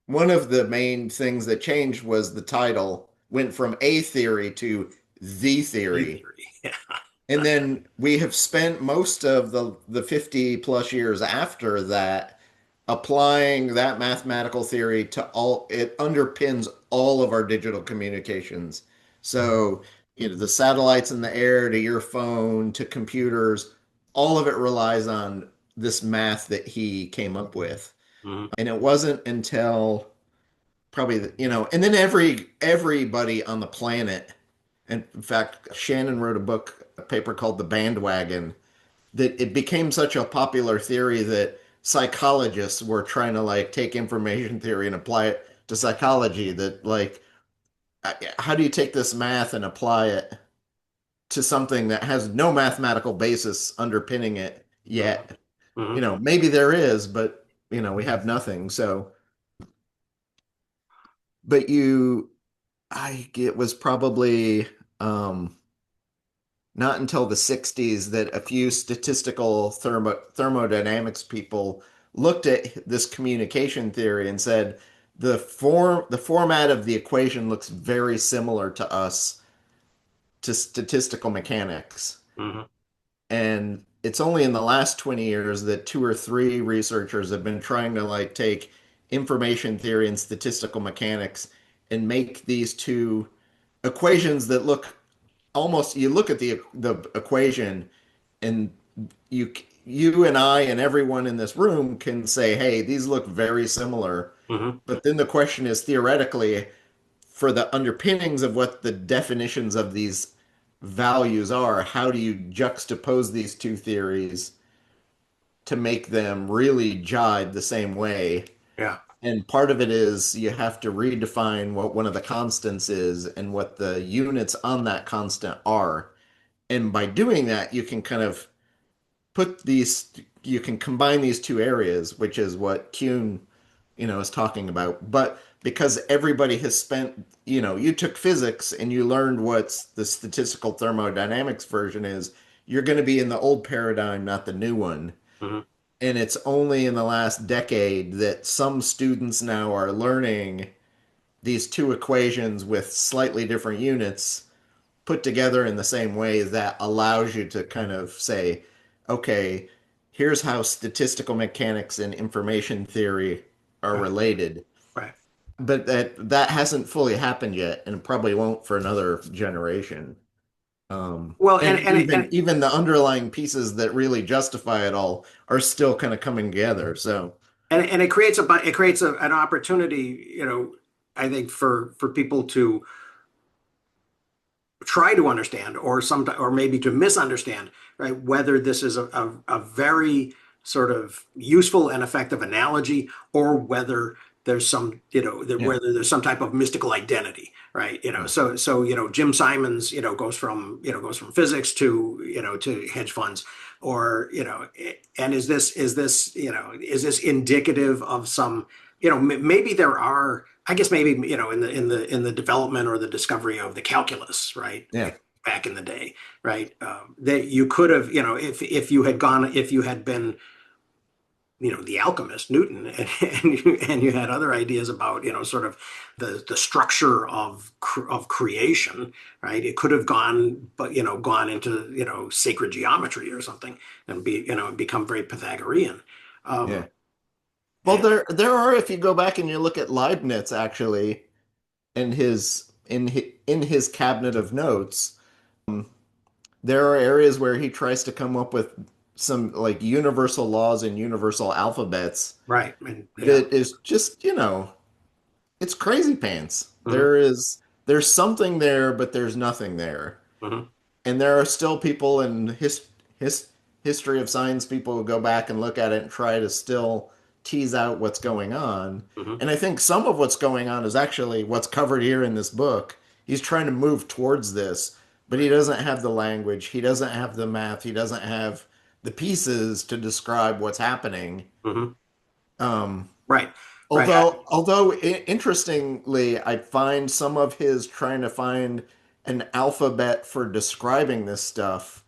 one of the main things that changed was the title went from a theory to the theory. Yeah. And then we have spent most of the 50 plus years after that applying that mathematical theory to all. It underpins all of our digital communications. So, the satellites in the air to your phone to computers, all of it relies on this math that he came up with. Mhm. And it wasn't until probably and then everybody on the planet, and in fact Shannon wrote a paper called The Bandwagon, that it became such a popular theory that psychologists were trying to like take information theory and apply it to psychology, that like how do you take this math and apply it to something that has no mathematical basis underpinning it Mhm. yet. Mhm. Maybe there is, but we have nothing. So but it was probably um, not until the 60s that a few statistical thermodynamics people looked at this communication theory and said the format of the equation looks very similar to statistical mechanics. Mhm. And it's only in the last 20 years that two or three researchers have been trying to like take information theory and statistical mechanics and make these two equations that look almost, you look at the equation and you and I and everyone in this room can say, hey, these look very similar. Hmm. But then the question is theoretically, for the underpinnings of what the definitions of these values are, how do you juxtapose these two theories to make them really jibe the same way? Yeah. And part of it is you have to redefine what one of the constants is and what the units on that constant are. And by doing that, you can kind of you can combine these two areas, which is what Kuhn, is talking about. But because everybody has spent, you took physics and you learned what the statistical thermodynamics version is, you're going to be in the old paradigm, not the new one. Hmm. And it's only in the last decade that some students now are learning these two equations with slightly different units put together in the same way that allows you to kind of say, okay, here's how statistical mechanics and information theory are Right. related. Right. But that hasn't fully happened yet, and probably won't for another generation. Well, And even the underlying pieces that really justify it all are still kind of coming together. So and it creates an opportunity, I think for people to try to understand or maybe to misunderstand, right, whether this is a very sort of useful and effective analogy, or whether there's some, yeah, whether there's some type of mystical identity, right? yeah, So Jim Simons, goes from physics to hedge funds, or and is this indicative of some, maybe there are, I guess, maybe, in the development or the discovery of the calculus, right? yeah, Back in the day, right? That you could have, if you had been, the alchemist Newton, and you had other ideas about, sort of the structure of creation, right? It could have gone into, sacred geometry or something, and become very Pythagorean. yeah. Um, Well, and, there are, if you go back and you look at Leibniz actually in his cabinet of notes, there are areas where he tries to come up with some like universal laws and universal alphabets right. And yeah. that is just, it's crazy pants. Hmm. There's something there, but there's nothing there. Hmm. And there are still people in his history of science, people who go back and look at it and try to still tease out what's going on. Hmm. And I think some of what's going on is actually what's covered here in this book. He's trying to move towards this, but he doesn't have the language, he doesn't have the math, he doesn't have the pieces to describe what's happening. Hmm. Um, Right. Right. although interestingly, I find some of his trying to find an alphabet for describing this stuff.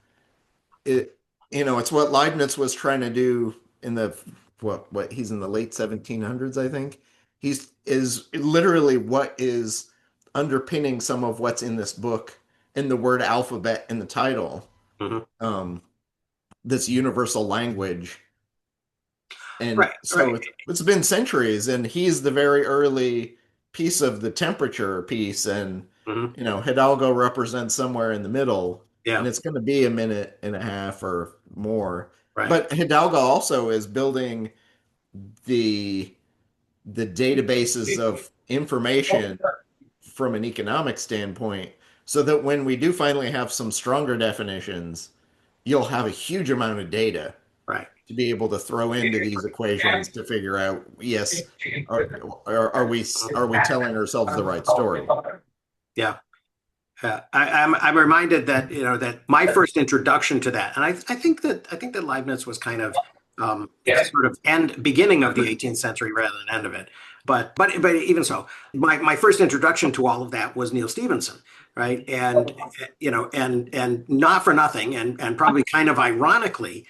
It, it's what Leibniz was trying to do in the what he's in the late 1700s, I think. He's is literally what is underpinning some of what's in this book in the word alphabet in the title. Hmm. Um, this universal language. And Right. so Right. it's been centuries, and he's the very early piece of the temperature piece, and Hmm. Hidalgo represents somewhere in the middle, and Yeah. it's going to be a minute and a half or more. Right. But Hidalgo also is building the the databases of information from an economic standpoint, so that when we do finally have some stronger definitions, you'll have a huge amount of data Right. to be able to throw into these equations to figure out, yes, are, are we telling ourselves the right story? Yeah. I'm reminded that, that my first introduction to that, and I think that Leibniz was kind of, sort of beginning of the 18th century rather than end of it. But even so, my first introduction to all of that was Neil Stephenson, right? And and not for nothing, and probably kind of ironically,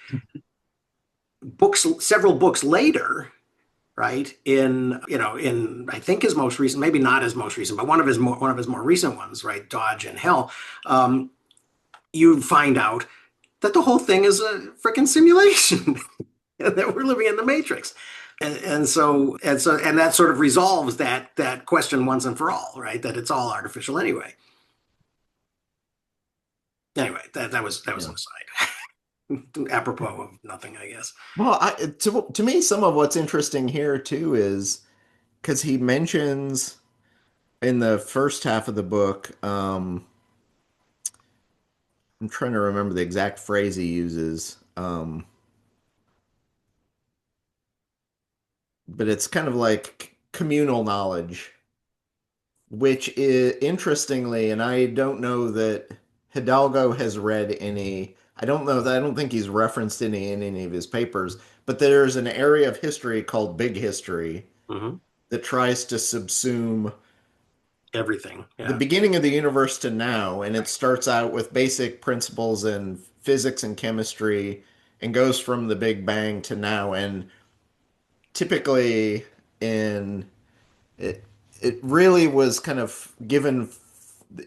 several books later, right, in I think his most recent, maybe not his most recent, but one of his more recent ones, right, Dodge and Hell, you find out that the whole thing is a freaking simulation and that we're living in the Matrix. And that sort of resolves that question once and for all, right? That it's all artificial anyway. Anyway, that was Yeah. an aside, apropos of nothing, I guess. Well, to me, some of what's interesting here too is because he mentions in the first half of the book, I'm trying to remember the exact phrase he uses, but it's kind of like communal knowledge, which is interestingly, and I don't know that Hidalgo has read any. I don't know that I don't think he's referenced any in any of his papers, but there's an area of history called Big History Hmm. that tries to subsume Everything, the yeah. beginning of the universe to now, and it starts out with basic principles in physics and chemistry and goes from the Big Bang to now. And typically in it it really was kind of given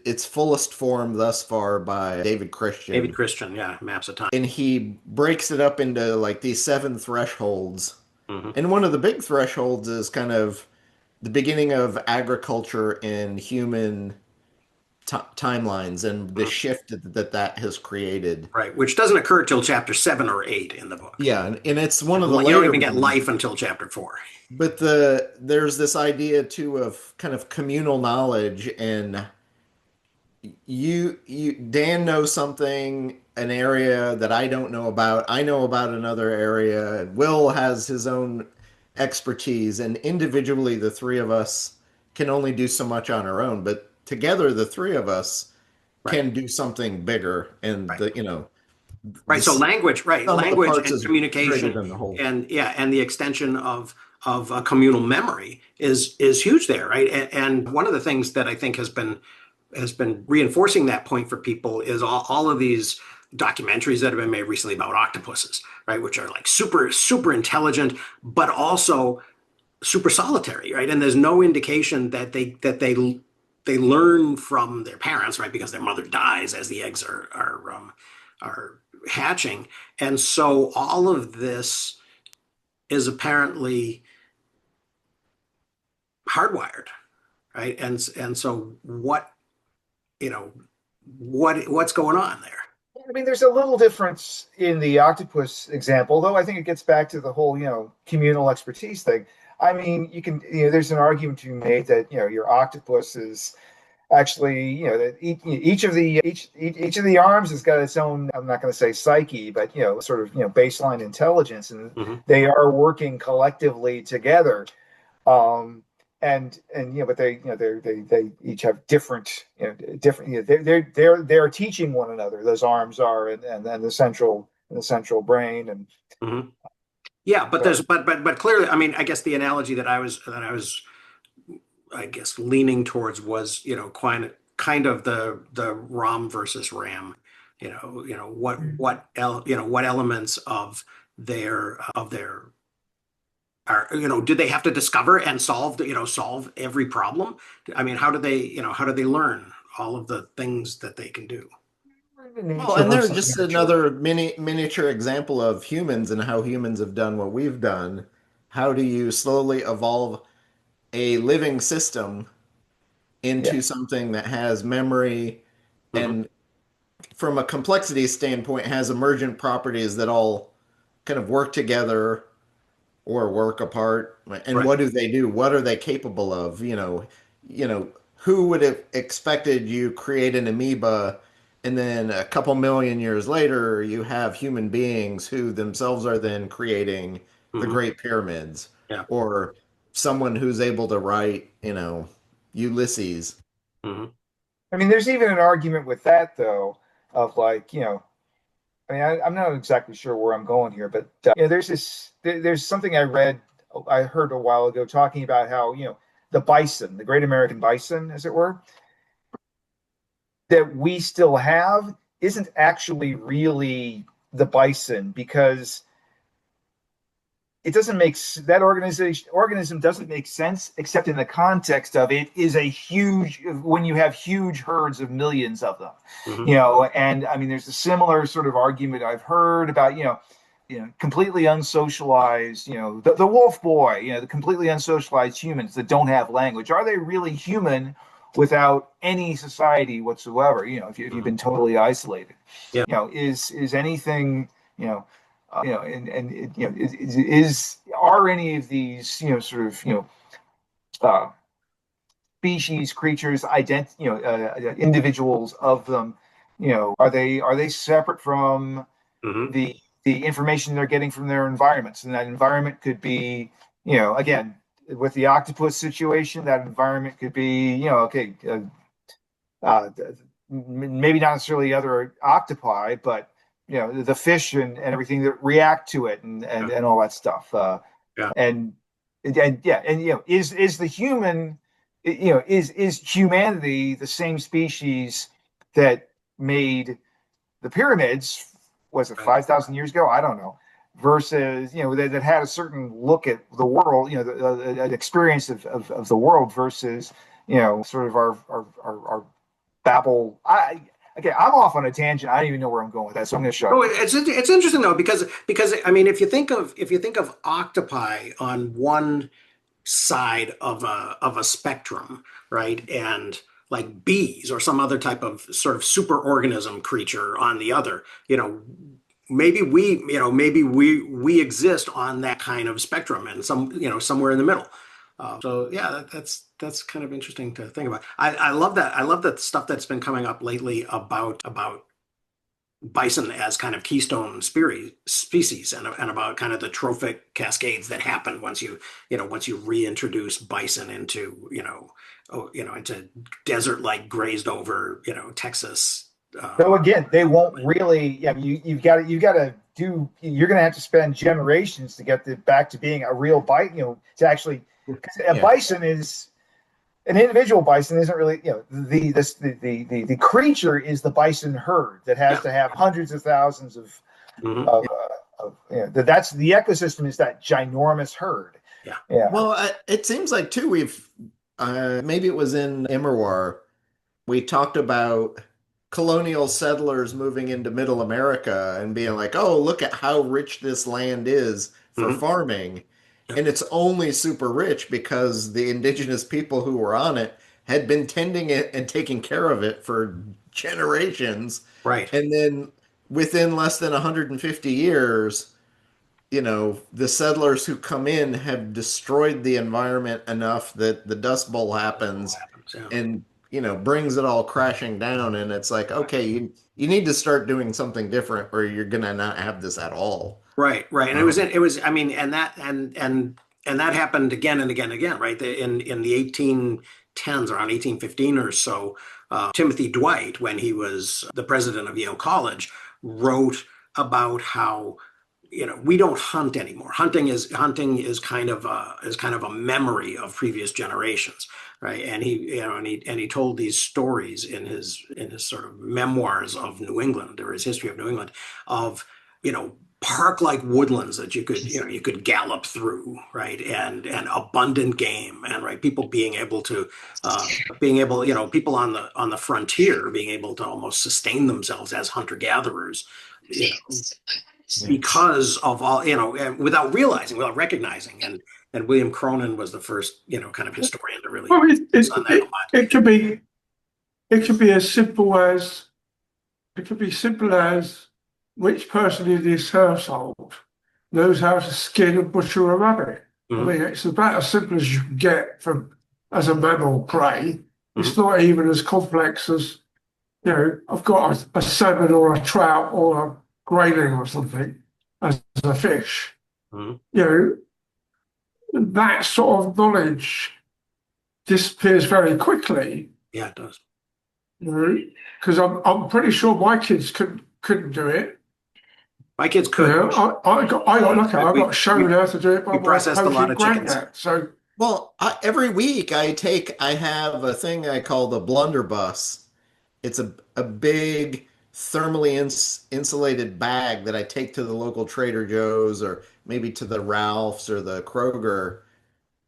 its fullest form thus far by David David Christian. Christian, yeah, Maps of Time. And he breaks it up into like these seven thresholds. Hmm. And one of the big thresholds is kind of the beginning of agriculture and human timelines and the Hmm. shift that has created. Right, which doesn't occur till chapter 7 or 8 in the book. Yeah, and it's one of the You don't later even get ones. life until chapter 4. But there's this idea too of kind of communal knowledge, and you Dan knows something, an area that I don't know about. I know about another area. Will has his own expertise, and individually the three of us can only do so much on our own, but together the three of us Right, can do something bigger, and right. the you know Right. So this language, right. sum of the Language parts and is greater communication than the whole. and yeah, and the extension of communal memory is huge there, right? And one of the things that I think has been reinforcing that point for people is all of these documentaries that have been made recently about octopuses, right? Which are like super intelligent, but also super solitary, right? And there's no indication that they learn from their parents, right? Because their mother dies as the eggs are hatching, and so all of this is apparently hardwired, right? And so you know what's going on there? I mean, there's a little difference in the octopus example, though I think it gets back to the whole, communal expertise thing. I mean, there's an argument to be made that, your octopus is actually, that each of the arms has got its own, I'm not going to say psyche, but, sort of, baseline intelligence, and Hmm. they are working collectively together. Um, and but they each have different they're teaching one another. Those arms are, and the central brain, and Hmm. Yeah, but so there's but clearly, I mean, I guess the analogy that I was I guess leaning towards was kind of the ROM versus RAM. What elements of their are, do they have to discover and solve every problem? I mean, how do they learn all of the things that they can do? the Well, nature and they're versus just nurture. another miniature example of humans and how humans have done what we've done. How do you slowly evolve a living system Yeah. into something that has memory Hmm. and from a complexity standpoint has emergent properties that all kind of work together or work apart? And Right. what do they do? What are they capable of? Who would have expected you create an amoeba and then a couple million years later you have human beings who themselves are then creating the Hmm. Great Pyramids, Yeah. or someone who's able to write, Ulysses. Hmm. I mean, there's even an argument with that, though, of like, I mean, I'm not exactly sure where I'm going here, but there's something I heard a while ago talking about how, the bison, the great American bison, as it were, that we still have isn't actually really the bison, because it doesn't make that organism doesn't make sense except in the context of it is a huge when you have huge herds of millions of them, Mhm. and I mean there's a similar sort of argument I've heard about completely unsocialized, the wolf boy, the completely unsocialized humans that don't have language. Are they really human without any society whatsoever? If you've been totally isolated, Yeah. is anything, is are any of these, sort of, uh, species, creatures, individuals of them, are they separate from Mhm. the information they're getting from their environments? And that environment could be, again, with the octopus situation, that environment could be, okay, uh, maybe not necessarily other octopi, but the fish and everything that react to it Yeah. and all that stuff. Yeah. And yeah, and is the human, is humanity the same species that made the pyramids? Was it Right. 5,000 years ago? I don't know. Versus, that had a certain look at the world, an experience of the world versus, sort of our babble. I'm off on a tangent. I don't even know where I'm going with that, so I'm going to shut Oh, up. it's interesting though because I mean if you think of octopi on one side of a spectrum, right, and like bees or some other type of sort of superorganism creature on the other, maybe we exist on that kind of spectrum and somewhere in the middle. So yeah, that's kind of interesting to think about. I love that. I love that stuff that's been coming up lately about bison as kind of keystone species and about kind of the trophic cascades that happen once you reintroduce bison into desert-like grazed over Texas. So again, they won't really. Yeah, you've got to do. You're going to have to spend generations to get back to being a real bison. To actually, because a Yeah. bison is an individual bison isn't really, the creature is the bison herd that has Yeah. to have hundreds of thousands of Mhm. that's the ecosystem is that ginormous herd. Yeah. Yeah. Well, it seems like too we've maybe it was in Immerwar we talked about colonial settlers moving into middle America and being like, "Oh, look at how rich this land is for Mhm. farming." Yeah. And it's only super rich because the indigenous people who were on it had been tending it and taking care of it for generations. Right. And then within less than 150 years, the settlers who come in have destroyed the environment enough that the Dust Bowl That's what happens happens. Yeah. and brings it all crashing down. And it's like, okay, you need to start doing something different or you're gonna not have this at all. Right, right, and Um, I mean, and that happened again and again and again, right? In the 1810s, around 1815 or so, Timothy Dwight, when he was the president of Yale College, wrote about how we don't hunt anymore. Hunting is kind of a memory of previous generations, right? And he told these stories in his sort of memoirs of New England or his history of New England of park-like woodlands that you could gallop through, right? And abundant game, and right, people people on the frontier being able to almost sustain themselves as hunter-gatherers, you know, yeah. because of all, and without recognizing. And William Cronin was the first, kind of historian to really Well, focus on that a lot. it could be as simple as it could be simple as which person in this household knows how to skin and butcher a rabbit. I Mhm. mean, it's about as simple as you can get from as a mammal prey. It's Mhm. not even as complex as, I've got a salmon or a trout or a grayling or something as a fish. Mhm. That sort of knowledge disappears very quickly. Yeah, it does. Because I'm pretty sure my kids couldn't do it. My kids could. I got lucky. I We got shown how to do it by we my processed a lot poking of chickens. granddad. So Well, every week I have a thing I call the blunderbuss. It's a big thermally insulated bag that I take to the local Trader Joe's or maybe to the Ralph's or the Kroger,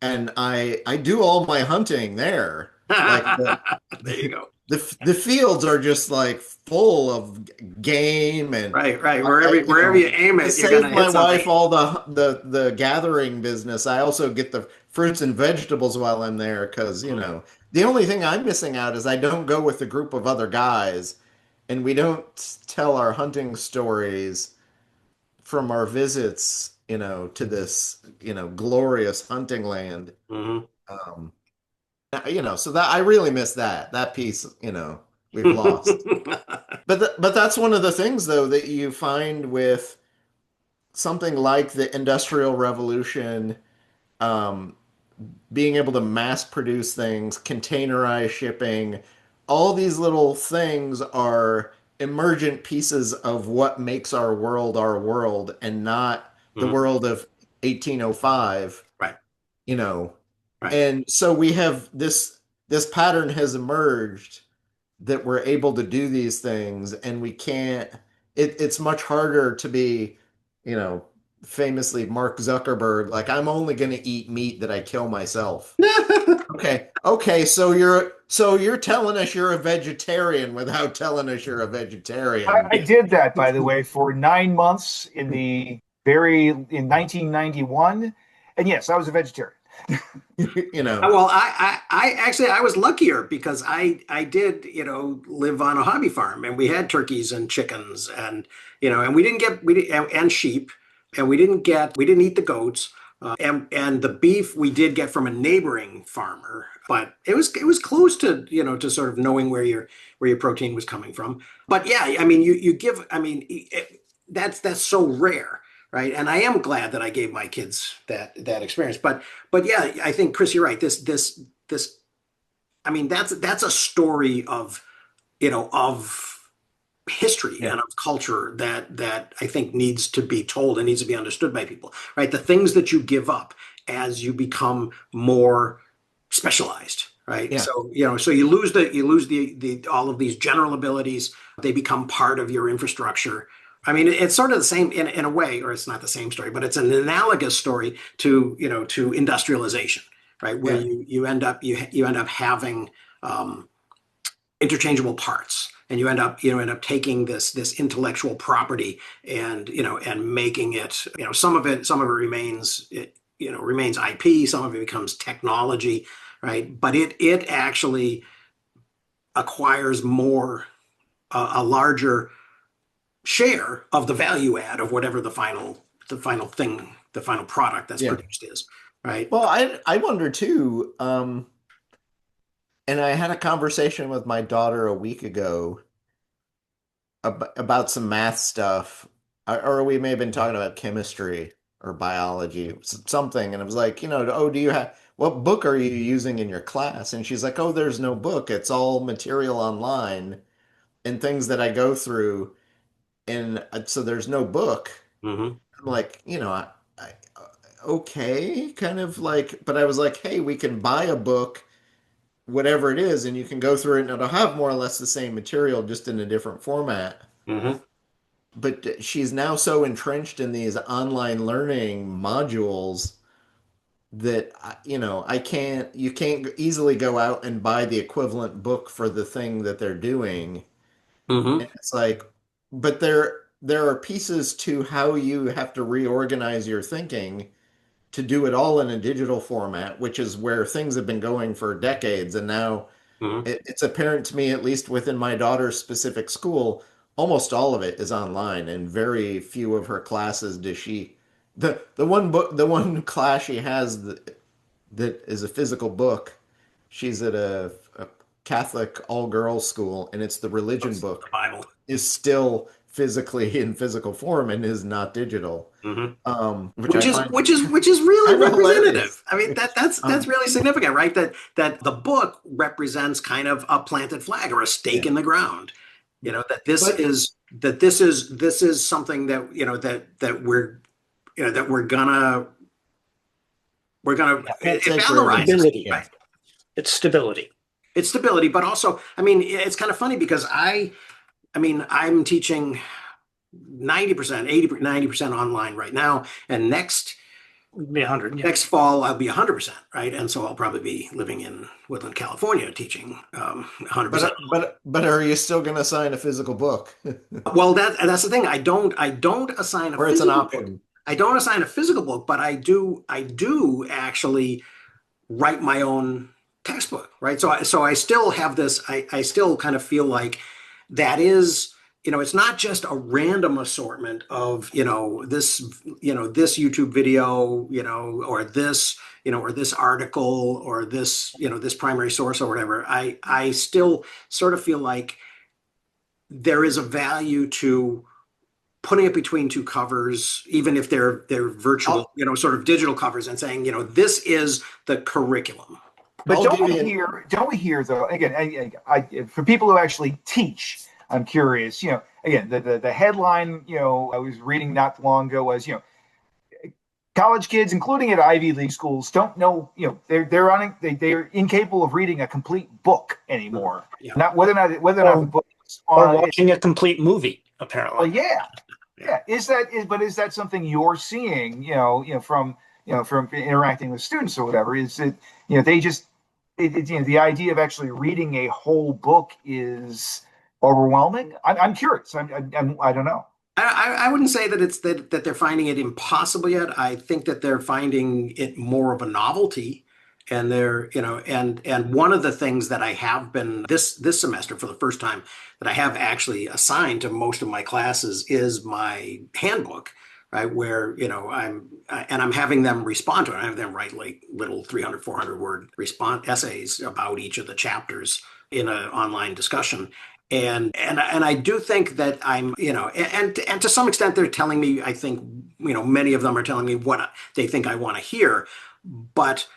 and I do all my hunting there. Like There you go. the fields are just like full of game, and Right, right. I you Wherever you know aim to it, you're save gonna my hit something. wife all the gathering business. I also get the fruits and vegetables while I'm there because the only thing I'm missing out is I don't go with a group of other guys, and we don't tell our hunting stories from our visits, to this, glorious hunting land. Mhm. Um, so that I really miss that piece, we've lost. But that's one of the things though that you find with something like the Industrial Revolution, um, being able to mass produce things, containerize shipping, all these little things are emergent pieces of what makes our world, and not the Mhm. world of 1805, Right, you know. right. And so we have this pattern has emerged that we're able to do these things, and we can't it's much harder to be, you know, famously Mark Zuckerberg, like I'm only going to eat meat that I kill myself. Okay, so you're telling us you're a vegetarian without telling us you're a vegetarian. I did that, by the way, for 9 months in 1991, and yes, I was a vegetarian. You know. Well, I actually I was luckier because I did, live on a hobby farm, and we had turkeys and chickens, and and and sheep, and we didn't eat the goats, and the beef we did get from a neighboring farmer, but it was close to, to sort of knowing where your protein was coming from. But yeah, I mean, you give, I mean, that's so rare. Right. And I am glad that I gave my kids that experience. But yeah, I think, Chris, you're right. This I mean, that's a story of, of history Yeah. and of culture that I think needs to be told and needs to be understood by people, right? The things that you give up as you become more specialized, right? Yeah. So, so you lose the all of these general abilities. They become part of your infrastructure. I mean, it's sort of the same in a way, or it's not the same story, but it's an analogous story to, to industrialization, right? Where Yeah. you end up having interchangeable parts, and you end up taking this intellectual property, and making it, some of it remains IP, some of it becomes technology, right? But it actually acquires more, a larger share of the value add of whatever the final thing, the final product that's Yeah. produced is, right? Well, I wonder too, and I had a conversation with my daughter a week ago about some math stuff, or we may have been talking about chemistry or biology, something, and I was like, oh, do you have what book are you using in your class? And she's like, oh, there's no book. It's all material online and things that I go through, and so there's no book. Hmm. I'm like, okay, kind of like, but I was like, hey, we can buy a book, whatever it is, and you can go through it, and it'll have more or less the same material, just in a different format. Hmm. But she's now so entrenched in these online learning modules that you can't easily go out and buy the equivalent book for the thing that they're doing. Hmm. And it's like, but there are pieces to how you have to reorganize your thinking to do it all in a digital format, which is where things have been going for decades. And now Hmm. it's apparent to me, at least within my daughter's specific school, almost all of it is online, and very few of her classes does she. The one class she has that is a physical book. She's at a Catholic all girls school, and it's the religion The book Bible. is still physically in physical form and is not digital. Hmm. Which which I is find which is which is really kind of hilarious. representative. I mean, that's Um, really significant, right? That the book represents kind of a planted flag or a stake yeah, in the ground. That but this is something that, that we're gonna yeah, can't it say for valorizes, everything. Stability. Yeah, right? It's stability. It's stability, but also, I mean, it's kind of funny because I mean, I'm teaching 90%, 80, 90% online right now. And Be 100. Yeah. next fall, I'll be 100%, right? And so I'll probably be living in Woodland, California, teaching 100%. But are you still going to sign a physical book? Well, that's the thing. I don't assign a Or it's an physical book. option? I don't assign a physical book, but I do actually write my own textbook, right? So I still have this, I still kind of feel like that is, it's not just a random assortment of, this YouTube video, or this article or this primary source or whatever. I still sort of feel like there is a value to putting it between two covers, even if they're virtual, sort of digital covers, and saying, this is the curriculum. But I'll don't give we you- hear? Don't we hear though? Again, for people who actually teach, I'm curious. Again, the headline, I was reading not long ago was, college kids, including at Ivy League schools, don't know, they're incapable of reading a complete book anymore. Yeah. Not whether or not the book is Or on. watching a complete movie, Well, apparently. yeah. Is that something you're seeing? From interacting with students or whatever. Is it they just the idea of actually reading a whole book is overwhelming? I'm curious. I don't know. I wouldn't say that it's that they're finding it impossible yet. I think that they're finding it more of a novelty. And and one of the things that I have been this semester for the first time that I have actually assigned to most of my classes is my handbook, right? Where, I'm having them respond to it. I have them write like little 300, 400 word response essays about each of the chapters in an online discussion. And I do think that I'm, and to some extent they're telling me, I think, many of them are telling me what they think I want to hear, but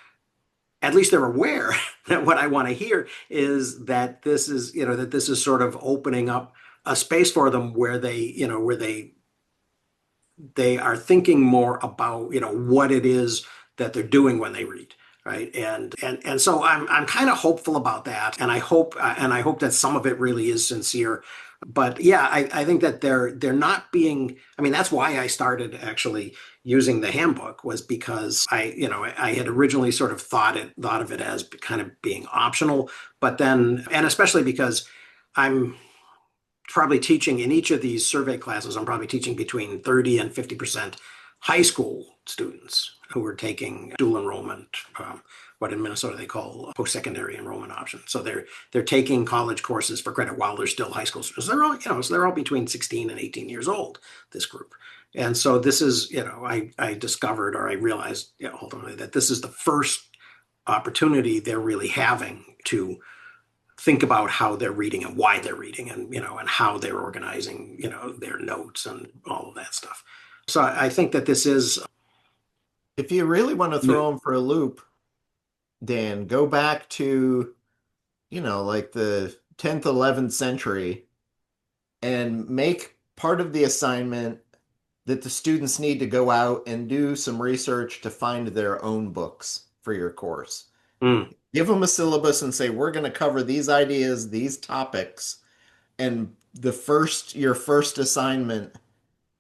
at least they're aware that what I want to hear is that this is sort of opening up a space for them where they are thinking more about, what it is that they're doing when they read. Right. And so I'm kind of hopeful about that. And I hope that some of it really is sincere. But yeah, I think that they're not being, I mean, that's why I started actually using the handbook, was because I had originally sort of thought of it as kind of being optional, but then, and especially because I'm probably teaching in each of these survey classes, I'm probably teaching between 30 and 50% high school students who are taking dual enrollment, what in Minnesota they call post-secondary enrollment option. So they're taking college courses for credit while they're still high school students. They're all between 16 and 18 years old, this group. And so this is, I discovered, or I realized, ultimately, that this is the first opportunity they're really having to think about how they're reading and why they're reading, and and how they're organizing their notes and all of that stuff. So I think that this is, If you really want to throw them for a loop, Dan, go back to, like the 10th, 11th century and make part of the assignment that the students need to go out and do some research to find their own books for your course. Give them a syllabus and say, we're going to cover these ideas, these topics. And your first assignment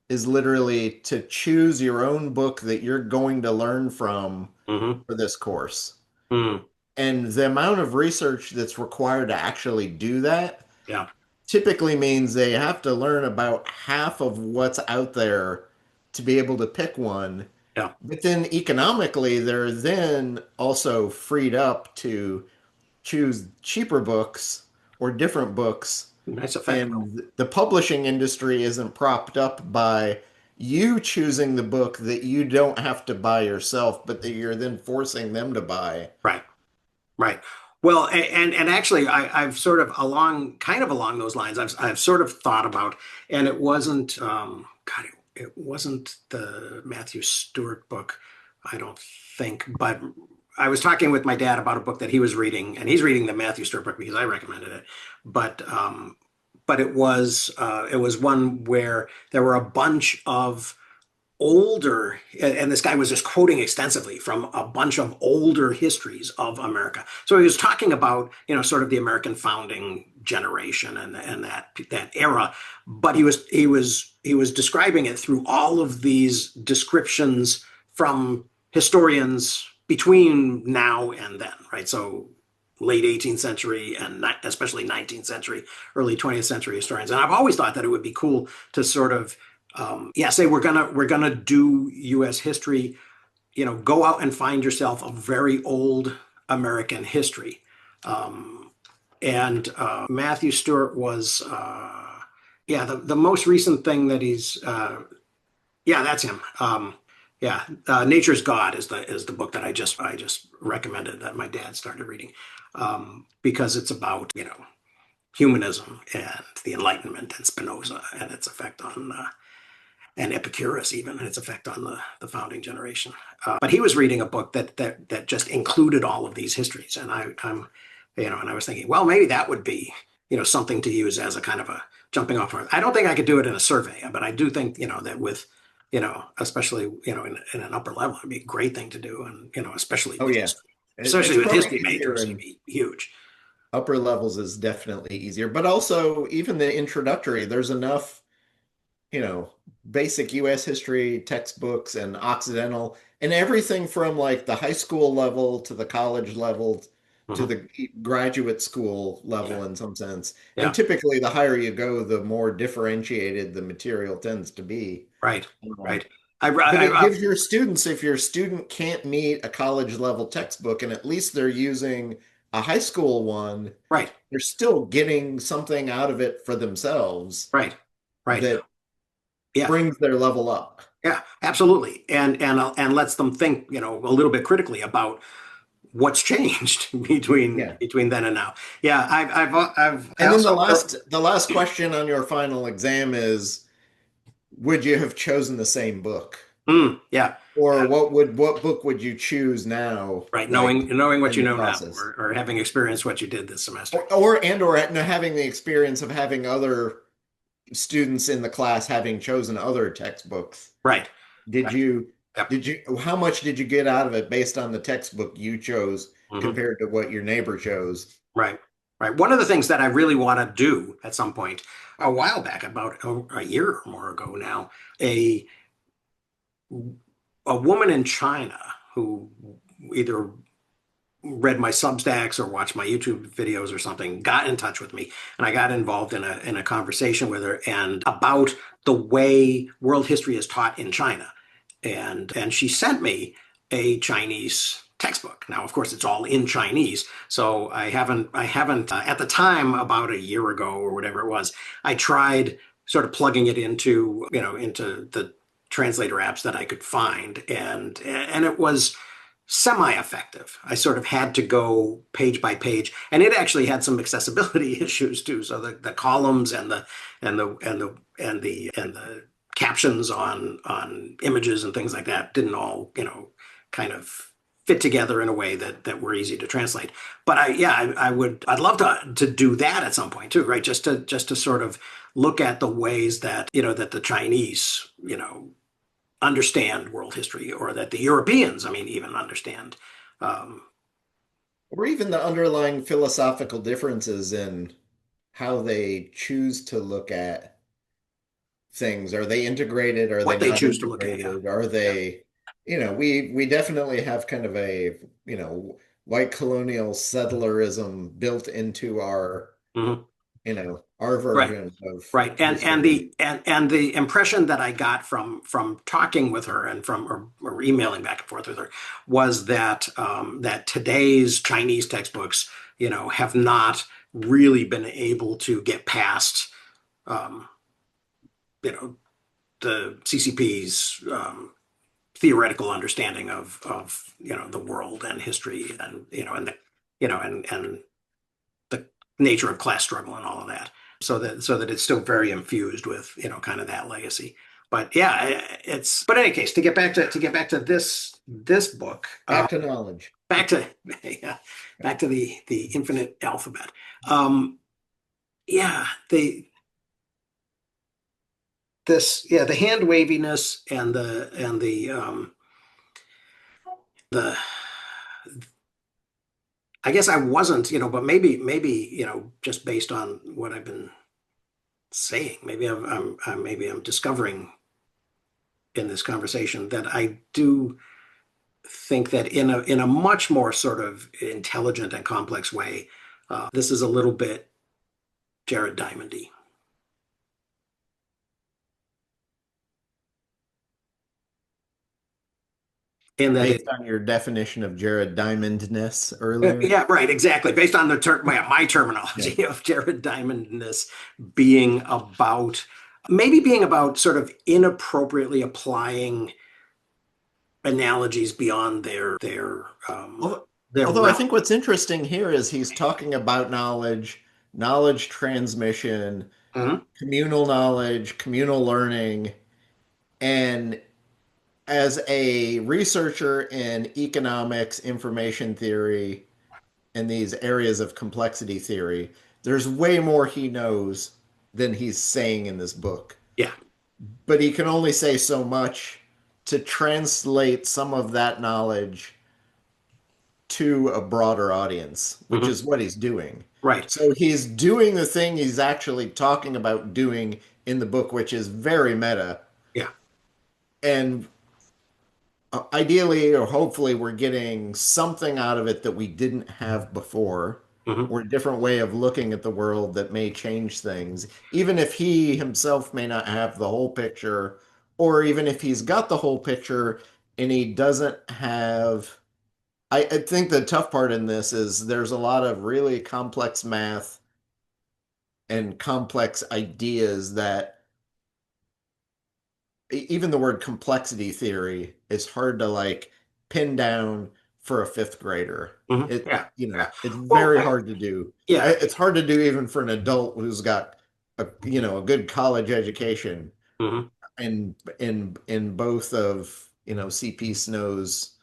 is literally to choose your own book that you're going to learn from for this course. And the amount of research that's required to actually do that typically means they have to learn about half of what's out there to be able to pick one. Yeah. But then economically, they're then also freed up to choose cheaper books or different books. Nice effect. And the publishing industry isn't propped up by you choosing the book that you don't have to buy yourself, but that you're then forcing them to buy. Right. Well, and actually, I've sort of along those lines, I've sort of thought about, and it wasn't, it wasn't the Matthew Stewart book, I don't think, but I was talking with my dad about a book that he was reading, and he's reading the Matthew Stewart book because I recommended it, but it was one where there were a bunch of older, and this guy was just quoting extensively from a bunch of older histories of America. So he was talking about, sort of the American founding generation and that era, but he was describing it through all of these descriptions from historians between now and then, right? So late 18th century and especially 19th century, early 20th century historians. And I've always thought that it would be cool to sort of say we're gonna do U.S. history. Go out and find yourself a very old American history. And Matthew Stewart was, the most recent thing that he's, that's him. Nature's God is the book that I just recommended that my dad started reading, because it's about humanism and the Enlightenment and Spinoza and its effect on and Epicurus even, and its effect on the founding generation. But he was reading a book that just included all of these histories, and I'm and I was thinking, well, maybe that would be something to use as a kind of a jumping off point. I don't think I could do it in a survey, but I do think that with especially in an upper level, it'd be a great thing to do, and especially with history. Especially with history majors, it'd be huge. Upper levels is definitely easier, but also even the introductory, there's enough basic US history textbooks and Occidental and everything from like the high school level to the college level to the graduate school level in some sense. Yeah. And typically the higher you go, the more differentiated the material tends to be. Right. But it gives your students, if your student can't meet a college level textbook and at least they're using a high school one, right, they're still getting something out of it for themselves. Right. That brings their level up. Yeah, absolutely. And lets them think, a little bit critically about what's changed between then and now. Yeah, I've and then the last question on your final exam is, would you have chosen the same book? Yeah. Or what book would you choose now? Right, knowing what you know now, or having experienced what you did this semester, or having the experience of having other students in the class having chosen other textbooks. Right. How much did you get out of it based on the textbook you chose compared to what your neighbor chose? Right. One of the things that I really want to do at some point, a while back, about a year or more ago now, a woman in China who either read my Substacks or watched my YouTube videos or something got in touch with me, and I got involved in a conversation with her and about the way world history is taught in China, and she sent me a Chinese textbook. Now, of course, it's all in Chinese, so I haven't at the time, about a year ago or whatever it was, I tried sort of plugging it into the translator apps that I could find, and it was semi-effective. I sort of had to go page by page, and it actually had some accessibility issues too. So the columns and the captions on images and things like that didn't all kind of fit together in a way that were easy to translate. But I'd love to do that at some point too, right? Just to sort of look at the ways that that the Chinese understand world history, or that the Europeans, even understand. Or even the underlying philosophical differences in how they choose to look at things. Are they integrated? Are what they they not choose to look at? integrated? Are they, we definitely have kind of a, white colonial settlerism built into our, our version of right. And the impression that I got from talking with her and or emailing back and forth with her was that that today's Chinese textbooks, have not really been able to get past the CCP's theoretical understanding of the world and history, and and the nature of class struggle and all of that, so that it's still very infused with kind of that legacy. But but in any case, to get back to this book, back to knowledge, back to the infinite alphabet. the hand waviness and the I guess I wasn't, but maybe, just based on what I've been saying, maybe I'm discovering in this conversation that I do think that in a much more sort of intelligent and complex way, this is a little bit Jared Diamondy. In that Based on your definition of Jared Diamondness earlier. yeah, right, exactly. Based on my terminology of Jared Diamondness being about sort of inappropriately applying analogies beyond their Although I realm. think what's interesting here is he's talking about knowledge transmission, Mhm. communal knowledge, communal learning, and as a researcher in economics, information theory, and these areas of complexity theory, there's way more he knows than he's saying in this book. Yeah. But he can only say so much to translate some of that knowledge to a broader audience, which Mhm. is what he's doing. Right. So he's doing the thing he's actually talking about doing in the book, which is very meta. Yeah. And ideally or hopefully we're getting something out of it that we didn't have before, Mhm. or a different way of looking at the world that may change things, even if he himself may not have the whole picture, or even if he's got the whole picture and he doesn't have. I think the tough part in this is there's a lot of really complex math and complex ideas that even the word complexity theory is hard to like pin down for a fifth grader. Mhm. It, Yeah. Yeah. it's Well, very hard to do. yeah. It's hard to do even for an adult who's got a good college education Mhm. in both of, CP Snow's,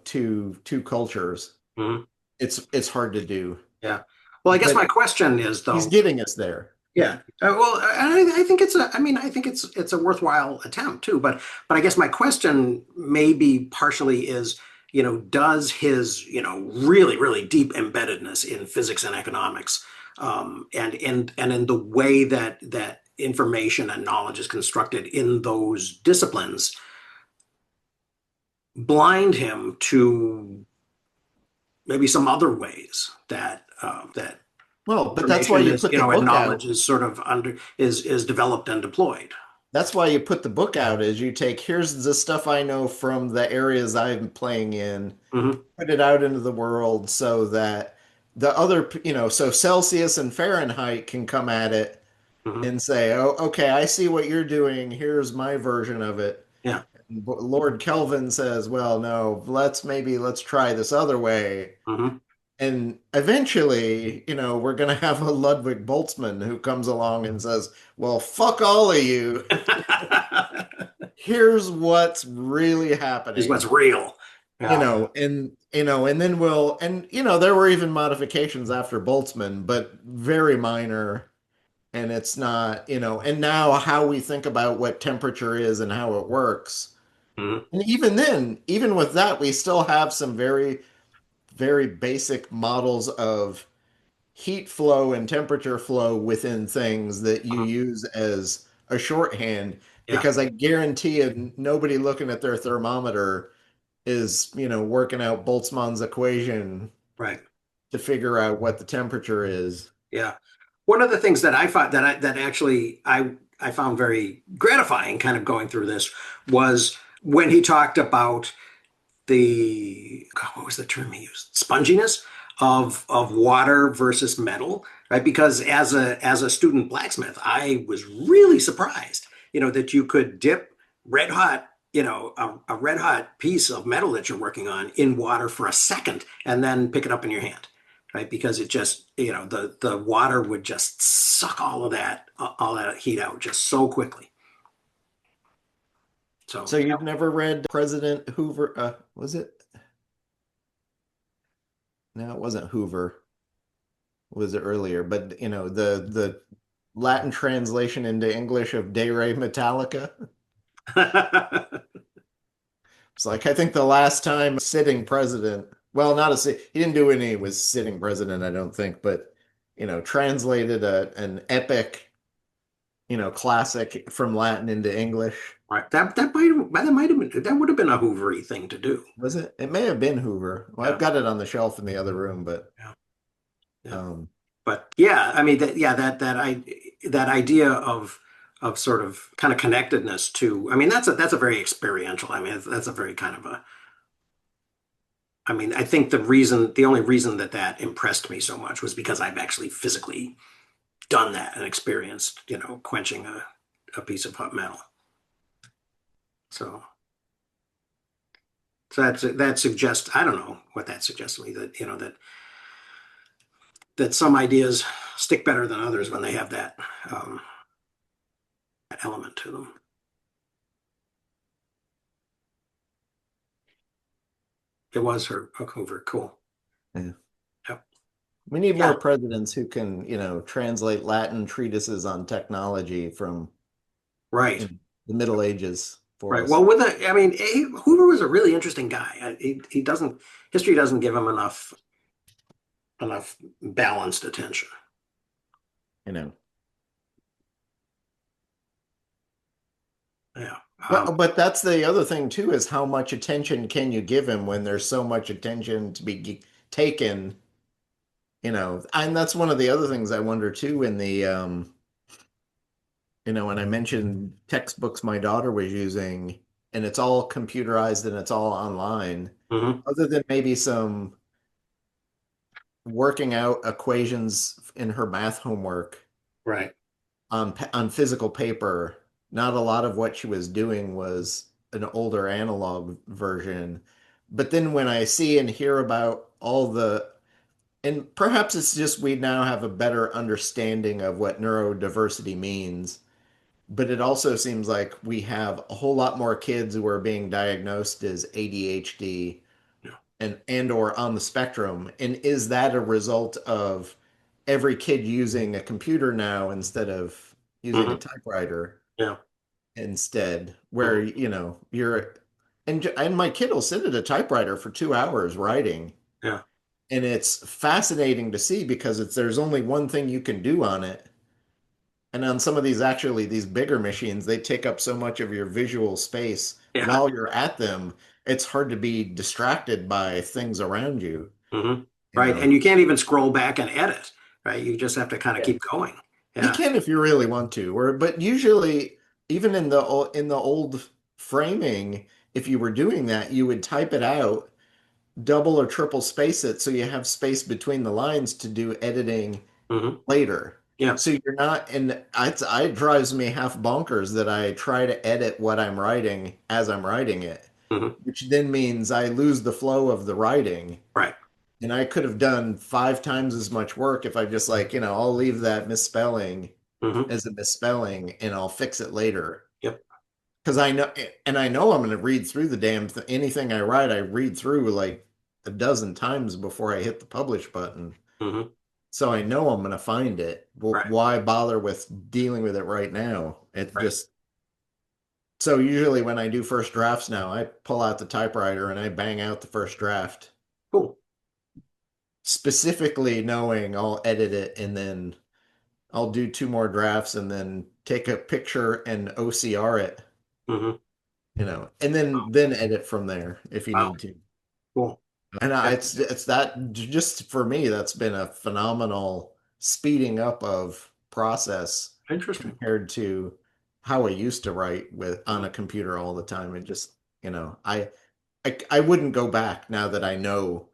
two cultures. Mhm. It's hard to do. Yeah. Well, I guess But my question is he's though. getting us there. Yeah. Well, I think I think it's a worthwhile attempt too. But I guess my question maybe partially is, does his, really, really deep embeddedness in physics and economics, and in the way that information and knowledge is constructed in those disciplines, blind him to maybe some other ways that Well, but that's why information you is, put the and book out. knowledge is sort of is developed and deployed. That's why you put the book out is you take, here's the stuff I know from the areas I'm playing in, Hmm. put it out into the world so that the other, so Celsius and Fahrenheit can come at it Hmm. and say, oh, okay, I see what you're doing. Here's my version of it. Yeah. Lord Kelvin says, well, no, let's try this other way. Hmm. And eventually, we're going to have a Ludwig Boltzmann who comes along and says, well, fuck all of you. Here's what's really Is what's happening. real. Yeah. And then there were even modifications after Boltzmann, but very minor. And it's not, and now how we think about what temperature is and how it works. Hmm. And even then, even with that, we still have some very, very basic models of heat flow and temperature flow within things that you use as a shorthand, Yeah. because I guarantee you nobody looking at their thermometer is, working out Boltzmann's equation Right. to figure out what the temperature is. Yeah. One of the things that I thought that actually I found very gratifying kind of going through this was when he talked about what was the term he used? Sponginess of water versus metal, right? Because as a student blacksmith, I was really surprised, that you could dip red hot, a red hot piece of metal that you're working on in water for a second and then pick it up in your hand, right? Because it just, the water would just suck all that heat out just so quickly. So you've never read President Hoover? Was it? No, it wasn't Hoover. Was it earlier? But the Latin translation into English of De Re Metallica. It's like, I think the last time sitting president, well, not a he didn't do any was sitting president, I don't think, but translated an epic, classic from Latin into English. Right. That would have been a Hoovery thing to do. Was it? It may have been Hoover. Well, Yeah. I've got it on the shelf in the other room, but Yeah. Yeah. um, But yeah, I mean that idea of sort of kind of connectedness to, I mean, that's a very experiential. I mean, that's a very kind of a, I mean, I think the only reason that impressed me so much was because I've actually physically done that and experienced, quenching a piece of hot metal. So, that suggests, I don't know what that suggests to me, that, that some ideas stick better than others when they have that, that element to them. It was Hoover. Cool. yeah. Yep. We need Yeah. more presidents who can, translate Latin treatises on technology from Right. the Middle Ages for Right. us. Well, I mean, Hoover was a really interesting guy. History doesn't give him enough balanced attention. Yeah. But that's the other thing too, is how much attention can you give him when there's so much attention to be taken, and that's one of the other things I wonder too in the when I mentioned textbooks my daughter was using, and it's all computerized and it's all online, Mhm. other than maybe some working out equations in her math homework Right. on physical paper, not a lot of what she was doing was an older analog version. But then when I see and hear about and perhaps it's just we now have a better understanding of what neurodiversity means, but it also seems like we have a whole lot more kids who are being diagnosed as ADHD Yeah. and or on the spectrum. And is that a result of every kid using a computer now instead of using a Mhm. typewriter Yeah. instead, where Mhm. you're and my kid will sit at a typewriter for 2 hours writing, Yeah. and it's fascinating to see because there's only one thing you can do on it. And on some of these bigger machines, they take up so much of your visual space Yeah. while you're at them, it's hard to be distracted by things around you, Mhm. you Right. know. And you can't even scroll back and edit. Right. You just have to kind of Yeah. keep going. You Yeah. can if you really want to, but usually even in the old framing, if you were doing that, you would type it out, double or triple space it so you have space between the lines to do editing Mhm. later. Yeah. So you're not, and it drives me half bonkers that I try to edit what I'm writing as I'm writing it, Mhm. which then means I lose the flow of the writing. Right. And I could have done 5 times as much work if I just I'll leave that misspelling Mhm. as a misspelling and I'll fix it later. Yep. Because I know I'm going to read through the damn anything I write, I read through like a dozen times before I hit the publish button. Mhm. So I know I'm going to find it. Right. Why bother with dealing with it right now? It's Right. just so usually when I do first drafts now, I pull out the typewriter and I bang out the first draft, Cool. specifically knowing I'll edit it and then I'll do 2 more drafts and then take a picture and OCR it, Mhm. and then edit from there if you Wow. need to. Cool. And Yeah. it's that just for me, that's been a phenomenal speeding up of process Interesting. compared to how I used to write with on a computer all the time. It just, I wouldn't go back now that I know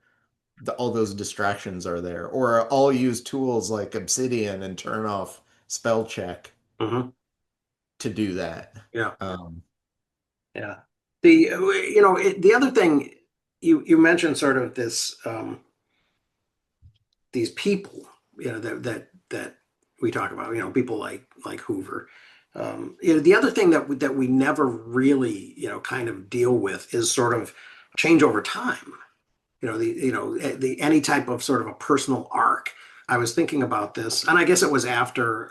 all those distractions are there, or I'll use tools like Obsidian and turn off spell check Mhm. to do that. Yeah. Um, Yeah. The other thing you mentioned sort of this, these people, that we talk about, people like Hoover. The other thing that we never really, kind of deal with is sort of change over time. The any type of sort of a personal arc. I was thinking about this, and I guess it was after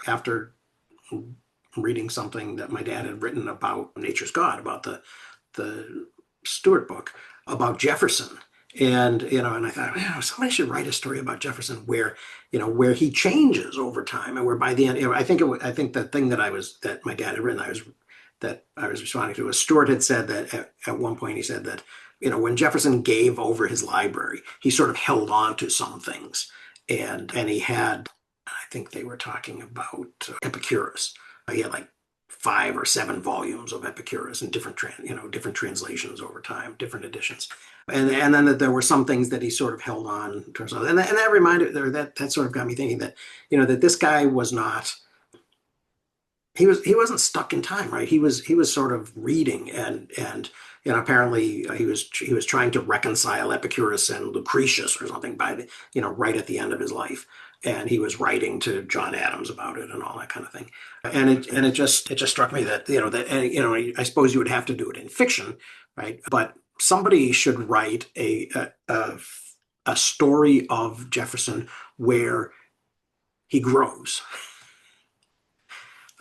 reading something that my dad had written about Nature's God, about the Stewart book about Jefferson. And, and I thought, somebody should write a story about Jefferson where, where he changes over time, and where by the end, I think I think the thing that my dad had written, that I was responding to was Stewart had said that at one point he said that, when Jefferson gave over his library, he sort of held on to some things. And he had, I think they were talking about Epicurus. He had like 5 or 7 volumes of Epicurus in different different translations over time, different editions. And then that there were some things that he sort of held on to himself. And that reminded, or that sort of got me thinking that, that this guy was not, he wasn't stuck in time, right? He was sort of reading, and apparently he was trying to reconcile Epicurus and Lucretius or something by the, right at the end of his life. And he was writing to John Adams about it and all that kind of thing. And it just struck me that, I suppose you would have to do it in fiction, right? But somebody should write a story of Jefferson where he grows.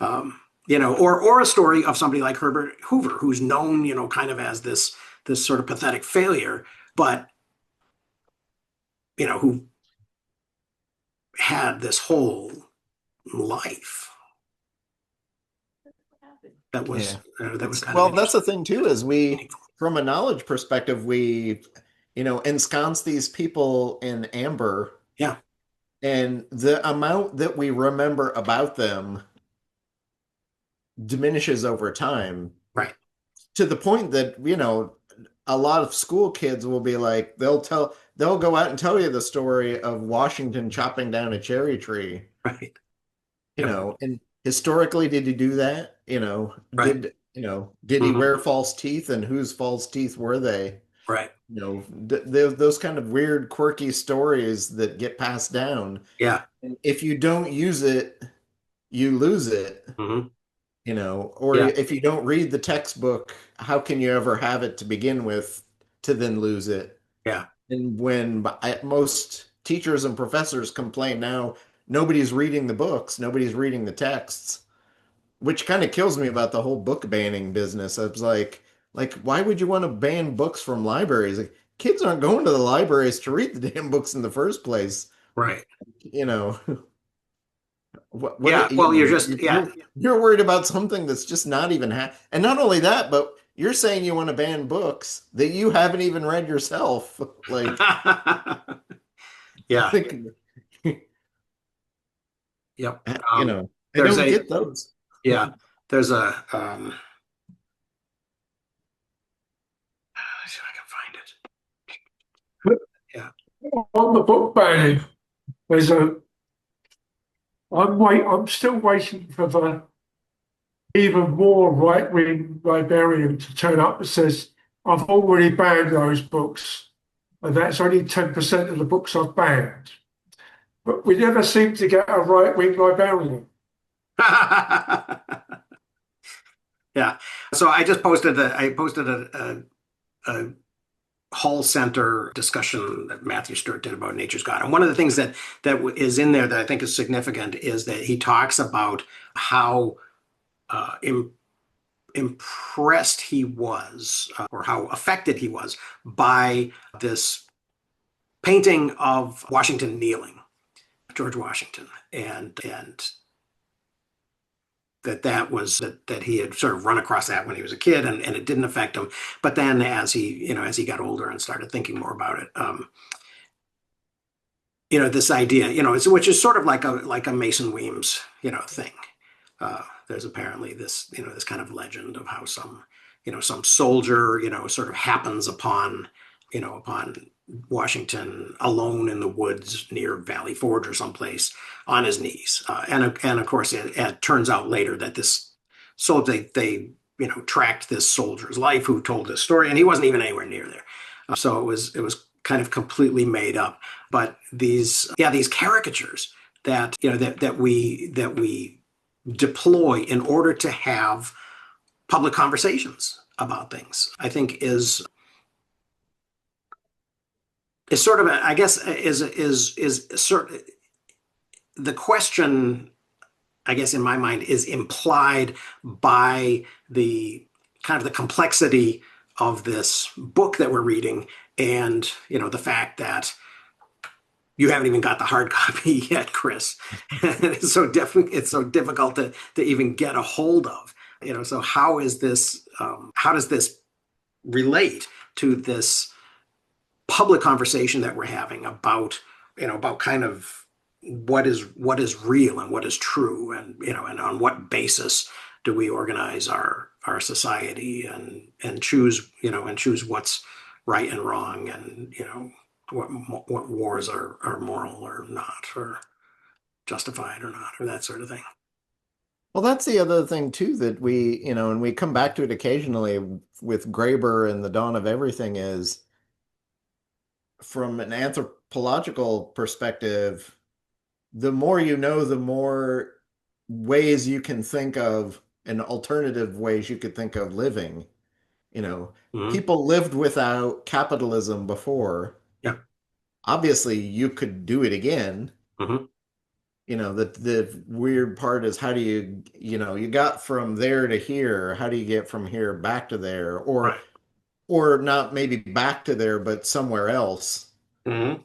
Or a story of somebody like Herbert Hoover, who's known, kind of as this sort of pathetic failure, but who had this whole life that was kind well, of that's the thing too, is we, from a knowledge perspective, we ensconce these people in amber. Yeah. And the amount that we remember about them diminishes over time. Right. To the point that, a lot of school kids will be like, they'll go out and tell you the story of Washington chopping down a cherry tree. Right. And historically, did he do that? Right. Did he wear false teeth, and whose false teeth were they? Right. Those kind of weird, quirky stories that get passed down. Yeah. And if you don't use it, you lose it. Mm-hmm. Or if you don't read the textbook, how can you ever have it to begin with to then lose it? Yeah. And when most teachers and professors complain now, nobody's reading the books, nobody's reading the texts, which kind of kills me about the whole book banning business. I was like, why would you want to ban books from libraries? Like, kids aren't going to the libraries to read the damn books in the first place. Right. You're worried about something that's just not even and not only that, but you're saying you want to ban books that you haven't even read yourself. Like, yeah. Yep. I don't get those. Yeah. There's a let's see if I can find it. Yeah. On the book banning, I'm still waiting for the even more right-wing librarian to turn up that says, I've already banned those books, and that's only 10% of the books I've banned. But we never seem to get a right-wing librarian. Yeah. So I just posted a Hall Center discussion that Matthew Stewart did about Nature's God. And one of the things that is in there that I think is significant is that he talks about how impressed he was, or how affected he was by this painting of Washington kneeling, George Washington, and that he had sort of run across that when he was a kid, and it didn't affect him. But then as he got older and started thinking more about it, this idea, which is sort of like a Mason Weems, thing. There's apparently this kind of legend of how some soldier, sort of happens upon Washington alone in the woods near Valley Forge or someplace on his knees. And of course, it turns out later that so they tracked this soldier's life who told this story, and he wasn't even anywhere near there. So it was kind of completely made up. But these caricatures that we deploy in order to have public conversations about things, I think is sort of I guess is sort of the question. I guess in my mind, is implied by the kind of the complexity of this book that we're reading, and the fact that you haven't even got the hard copy yet, Chris. It's so difficult to even get a hold of. So how is this? How does this relate to this public conversation that we're having about about kind of what is real and what is true, and on what basis do we organize our society, and choose what's right and wrong, and what wars are moral or not, or justified or not, or that sort of thing. Well, that's the other thing too that and we come back to it occasionally with Graeber and the Dawn of Everything is from an anthropological perspective, the more you know, the more ways you can think of and alternative ways you could think of living. Mhm. People lived without capitalism before. Yeah. Obviously, you could do it again. Mhm. The weird part is how do you got from there to here, how do you get from here back to there, Right. or not maybe back to there but somewhere else, Mhm.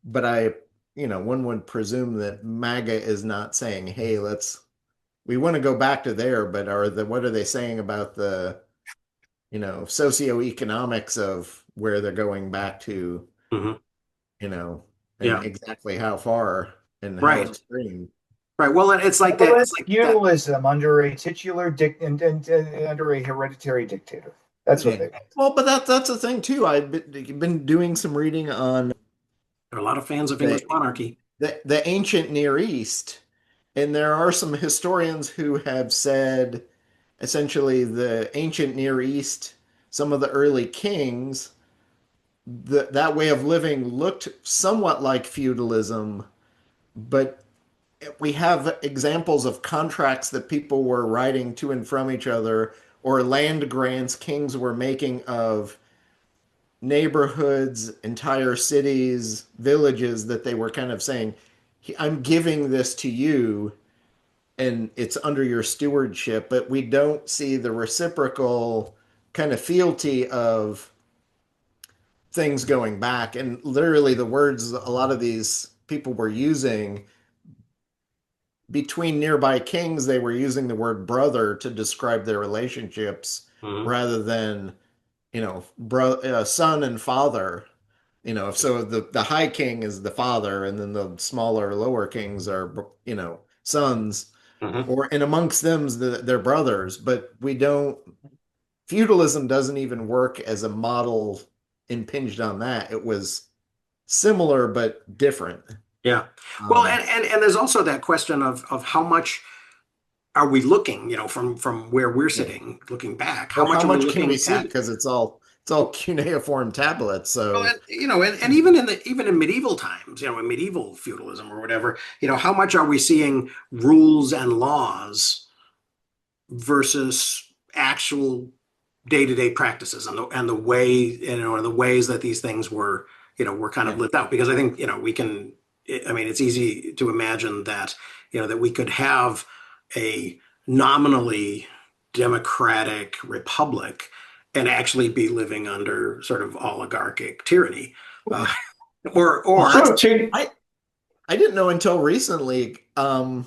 but one would presume that MAGA is not saying, hey, we want to go back to there, but what are they saying about the socioeconomics of where they're going back to, Mhm. you know and Yeah. exactly how far and how Right. extreme. Right. Well, it's like that. It's like that. Feudalism under a titular and under a hereditary dictator. That's what they want. Well, but that's the thing too. I've been doing some reading on There are a lot of fans of English the monarchy. the ancient Near East, and there are some historians who have said essentially the ancient Near East, some of the early kings, that way of living looked somewhat like feudalism, but we have examples of contracts that people were writing to and from each other, or land grants kings were making of neighborhoods, entire cities, villages, that they were kind of saying, I'm giving this to you and it's under your stewardship, but we don't see the reciprocal kind of fealty of things going back. And literally, the words a lot of these people were using between nearby kings, they were using the word brother to describe their relationships Mhm. rather than, son and father. So the high king is the father, and then the smaller, lower kings are, sons, Mhm. and amongst them, they're brothers. But feudalism doesn't even work as a model impinged on that. It was similar but different. Yeah. Well, Um, and there's also that question of how much are we looking, from where we're yeah. sitting, looking back, how Or how much are we much can we looking see? at? Because it's all cuneiform tablets. Well, So and even in medieval times, in medieval feudalism or whatever, how much are we seeing rules and laws versus actual day-to-day practices, and the way, the ways that these things were kind of yeah, lived out? Because I think, we can, I mean, it's easy to imagine that, that we could have a nominally democratic republic and actually be living under sort of oligarchic tyranny, uh, or Also, Tim, I I didn't know until recently. You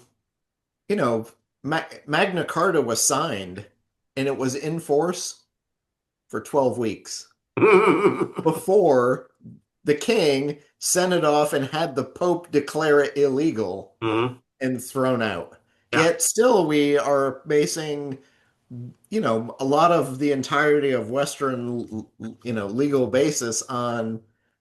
know, Magna Carta was signed, and it was in force for 12 weeks before the king sent it off and had the Pope declare it illegal Mhm. and thrown out. Yeah. Yet still, we are basing, a lot of the entirety of Western, legal basis on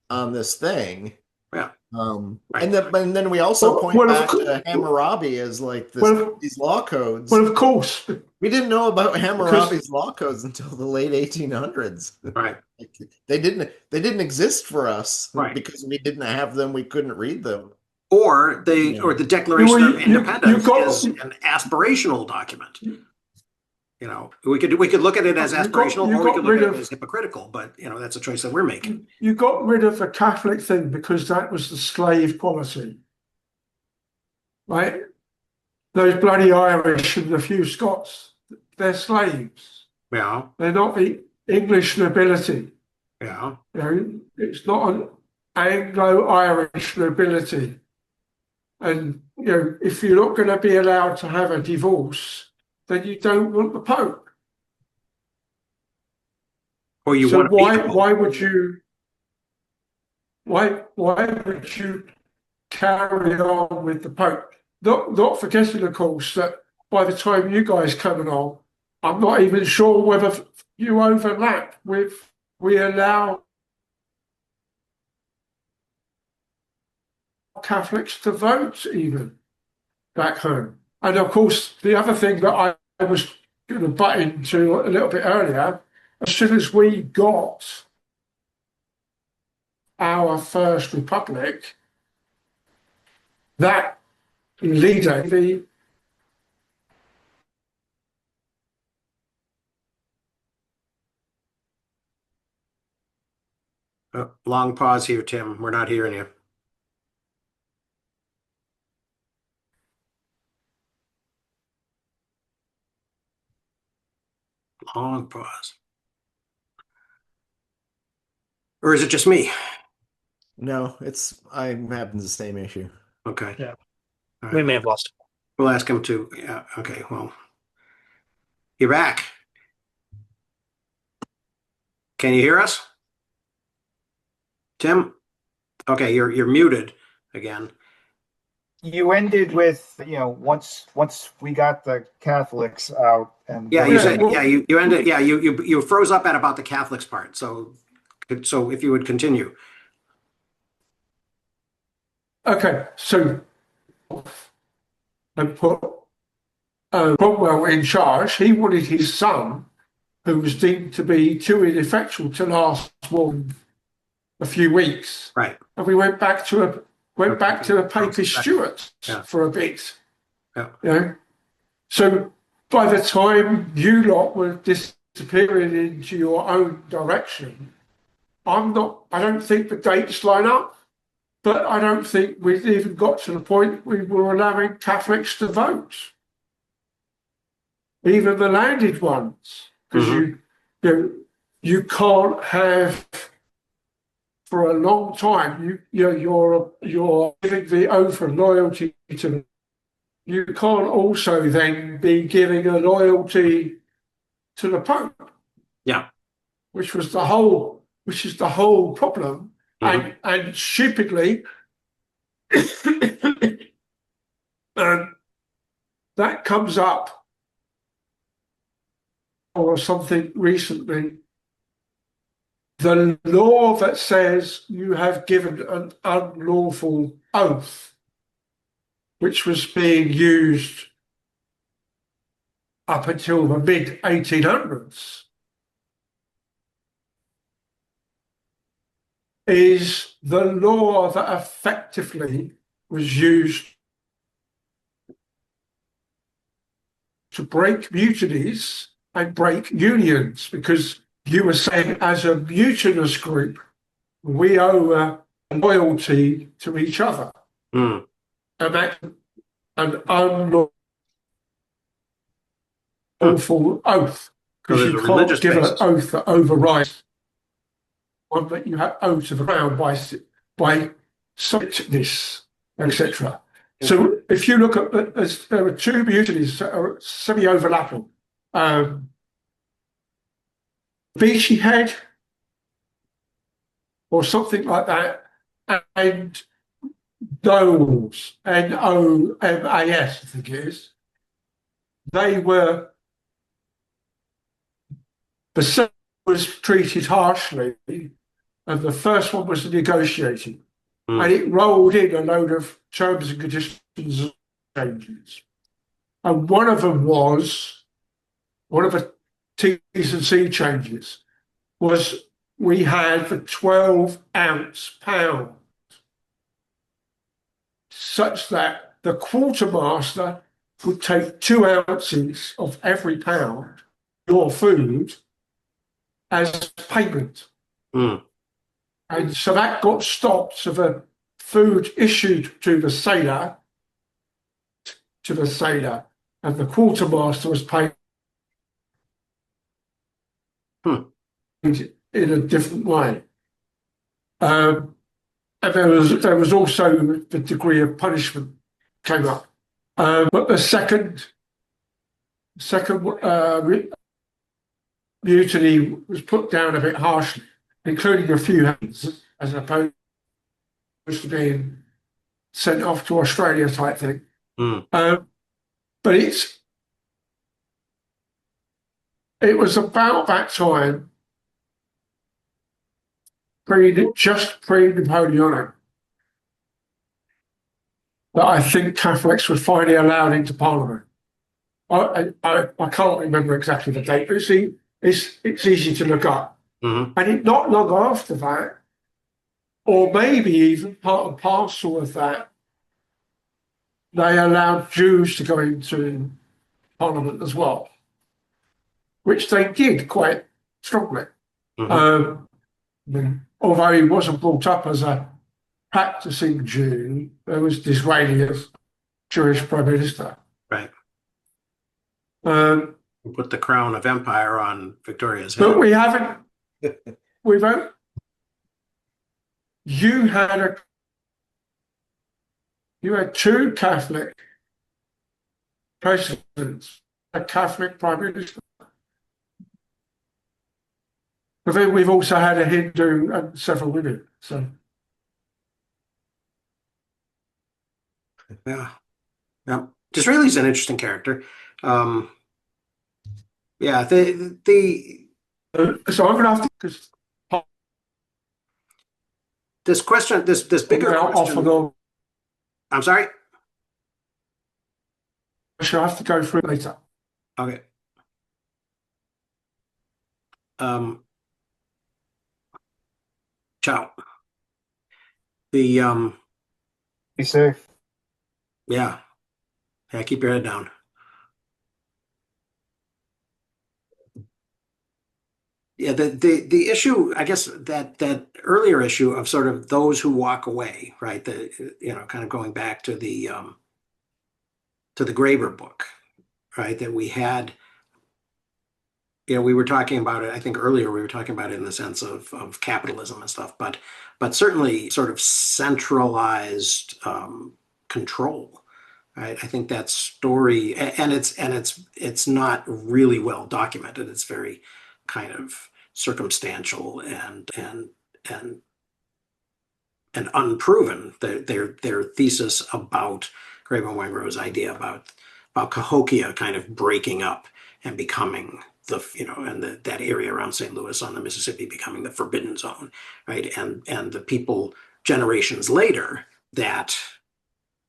this thing. Yeah. And Right. then we also well, point well, of, back cou- to Hammurabi as like well, these law codes. well, of course, We didn't know about because Hammurabi's law codes until the late 1800s. Right. Like, they didn't exist for us Right. because we didn't have them. We couldn't read them. Or the you, Declaration of you Independence got is an aspirational document. We could look at it as aspirational, you or we got could look rid at it of as hypocritical, but that's a choice that we're making. you got rid of the Catholic thing because that was the slave policy, right? those bloody Irish and a few Scots, they're slaves. Yeah. They're not the English nobility. Yeah. You know, it's not an Anglo-Irish nobility. And, you know, if you're not going to be allowed to have a divorce, then you don't want the Pope. Or you So want to be the Pope. why would you carry on with the Pope? Not forgetting, of course, that by the time you guys come along, I'm not even sure whether you overlap with we allow Catholics to vote even back home. And of course, the other thing that I was going to butt into a little bit earlier, as soon as we got our first republic, that leader, the Long pause here, Tim. We're not hearing you. Long pause. Or is it just me? No, I'm having the same issue. Okay. Yeah. All We right. may have lost. We'll ask him to. Yeah. Okay. Well, you're back. Can you hear us? Tim? Okay, you're muted again. You ended with, once we got the Catholics out, and Yeah, you Yeah, said well- you ended. Yeah, you froze up at about the Catholics part. So if you would continue. Okay, so and put Cromwell in charge. He wanted his son, who was deemed to be too ineffectual to last more than a few weeks, Right. and we went back to the Papist Stuarts Yeah. for a bit. Yeah. You know, so by the time you lot were disappearing into your own direction, I don't think the dates line up. But I don't think we've even got to the point we were allowing Catholics to vote, even the landed ones, because you can't have for a long time. You're giving the oath of loyalty to them. You can't also then be giving a loyalty to the Pope. Yeah. Which is the whole problem. Mhm. And stupidly, that comes up or something recently. The law that says you have given an unlawful oath, which was being used up until the mid 1800s, is the law that effectively was used to break mutinies and break unions, because you were saying as a mutinous group, we owe a loyalty to each other. Mm. And that's an unlawful oath, because So you there's a can't religious give an basis. oath that overrides one that you have owed to the crown by subjectness, etc. So if you look at there are two mutinies that are semi-overlapping. Beachy Head or something like that, and Nomas, Nomas, I think it is. The second was treated harshly, and the first one was negotiating. Mm. And it rolled in a load of terms and conditions changes. And one of the T's and C changes was we had the 12-ounce pound, such that the quartermaster would take 2 ounces of every pound your food as payment. Mm. And so that got stopped. So the food issued to the sailor to the sailor, and the quartermaster was paid Hmm. in a different way. And there was also the degree of punishment came up. But the second mutiny was put down a bit harshly, including a few hands, as opposed to being sent off to Australia type thing. Hmm. But it was about that time, just pre-Napoleonic, that I think Catholics were finally allowed into Parliament. I can't remember exactly the date, but it's easy to look up. Mhm. And not long after that, or maybe even part and parcel of that, they allowed Jews to go into Parliament as well, which they did quite strongly. Mhm. Although he wasn't brought up as a practicing Jew, there was Disraeli as Jewish Prime Minister. Right. Um, Put the crown of empire on Victoria's but head. we've you had two Catholic presidents, a Catholic Prime Minister. But then we've also had a Hindu and several women. So Yeah. Yeah. Disraeli's an interesting character. Yeah, so I'm going to have to because this question, this bigger off question. and on. I'm sorry. I shall have to go through it later. Okay. Ciao. The Be safe. yeah. Yeah, keep your head down. Yeah, the issue, I guess that earlier issue of sort of those who walk away, right? Kind of going back to the Graeber book, right? That we had, we were talking about it, I think earlier we were talking about it in the sense of capitalism and stuff, but certainly sort of centralized control. Right? I think that story, and it's not really well documented. It's very kind of circumstantial and and unproven. Their thesis about Graeber Wengrow's idea about Cahokia kind of breaking up and becoming that area around St. Louis on the Mississippi becoming the forbidden zone, right? And the people generations later that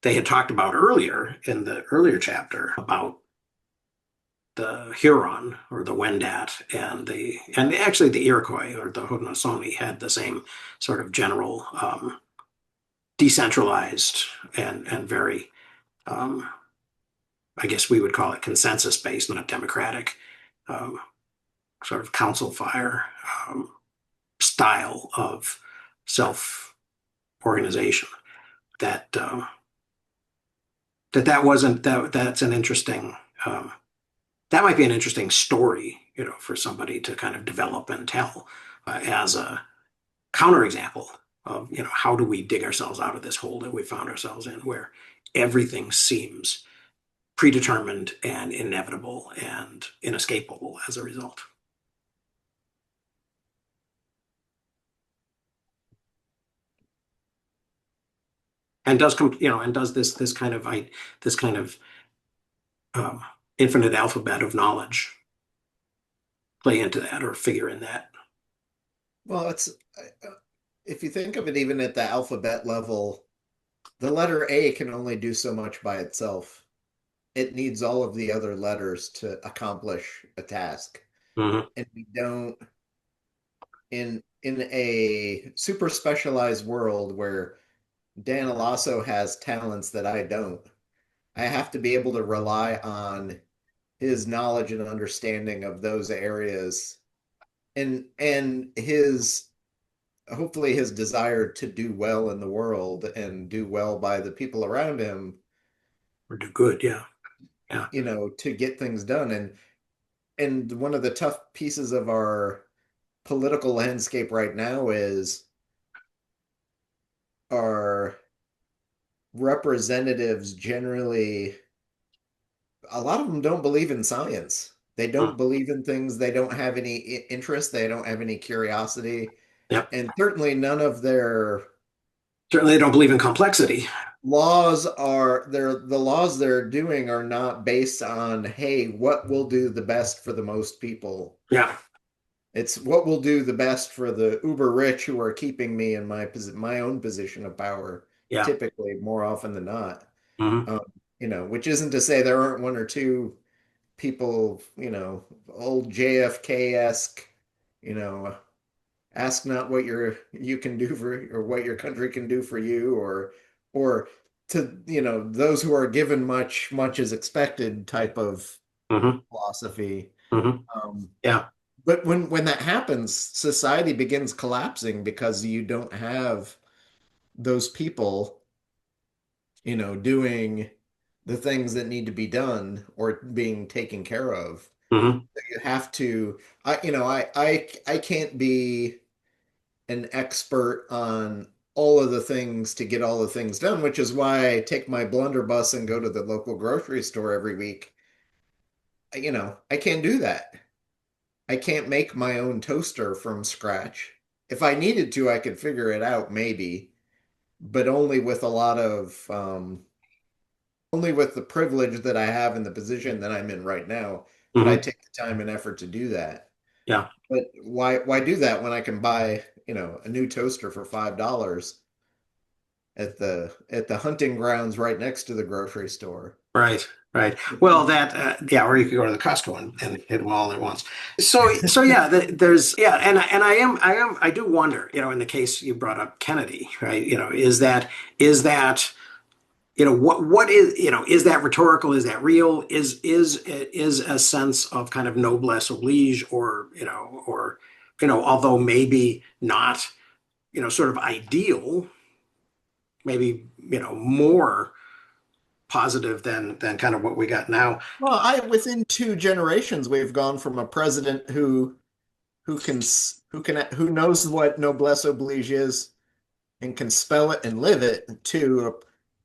they had talked about earlier in the earlier chapter about the Huron or the Wendat and actually the Iroquois or the Haudenosaunee had the same sort of general decentralized and very I guess we would call it consensus based, not democratic, sort of council fire style of self organization that that wasn't that's an interesting that might be an interesting story, for somebody to kind of develop and tell as a counterexample of, how do we dig ourselves out of this hole that we found ourselves in, where everything seems predetermined and inevitable and inescapable as a result. And does this kind of um, infinite alphabet of knowledge play into that or figure in that? Well, if you think of it even at the alphabet level, the letter A can only do so much by itself. It needs all of the other letters to accomplish a task. Mhm. And we don't in a super specialized world where Dan Alasso has talents that I don't. I have to be able to rely on his knowledge and understanding of those areas and his hopefully his desire to do well in the world and do well by the people around him Or do good, yeah. Yeah. to get things done. And one of the tough pieces of our political landscape right now is our representatives generally, a lot of them don't believe in science. They don't Mm. believe in things. They don't have any interest. They don't have any curiosity. Yep. And certainly none of their Certainly, they don't believe in complexity. the laws they're doing are not based on, hey, what will do the best for the most people. Yeah. It's what will do the best for the uber rich who are keeping me in my own position of power, Yeah. typically more often than not. Hmm. Um, which isn't to say there aren't one or two people, old JFK-esque, you know, ask not what you can do for or what your country can do for you, or to those who are given much, much is expected type of Hmm. philosophy. Hmm. Um, Yeah. but when that happens, society begins collapsing because you don't have those people, doing the things that need to be done or being taken care of. Hmm. You have to, I can't be an expert on all of the things to get all the things done, which is why I take my blunderbuss and go to the local grocery store every week. I can't do that. I can't make my own toaster from scratch. If I needed to, I could figure it out maybe, but only with the privilege that I have in the position that I'm in right now would I Hmm. take the time and effort to do that. Yeah. But why do that when I can buy, a new toaster for $5 at the hunting grounds right next to the grocery store? Right. Right. Well, yeah, or you could go to the Costco and hit them all at once. So yeah, there's yeah, and I do wonder, in the case you brought up Kennedy, right? Is that what is that rhetorical? Is that real? Is a sense of kind of noblesse oblige, or although maybe not, sort of ideal, maybe more positive than kind of what we got now. Well, within 2 generations, we've gone from a president who knows what noblesse oblige is and can spell it and live it, to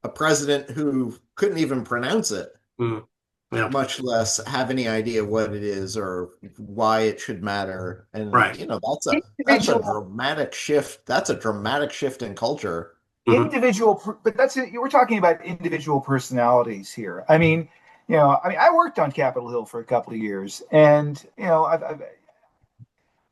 a president who couldn't even pronounce it, Mm, yeah. much less have any idea what it is or why it should matter. And Right. that's a dramatic shift. That's a dramatic shift in culture. Hmm. But that's it. We're talking about individual personalities here. I worked on Capitol Hill for a couple of years, and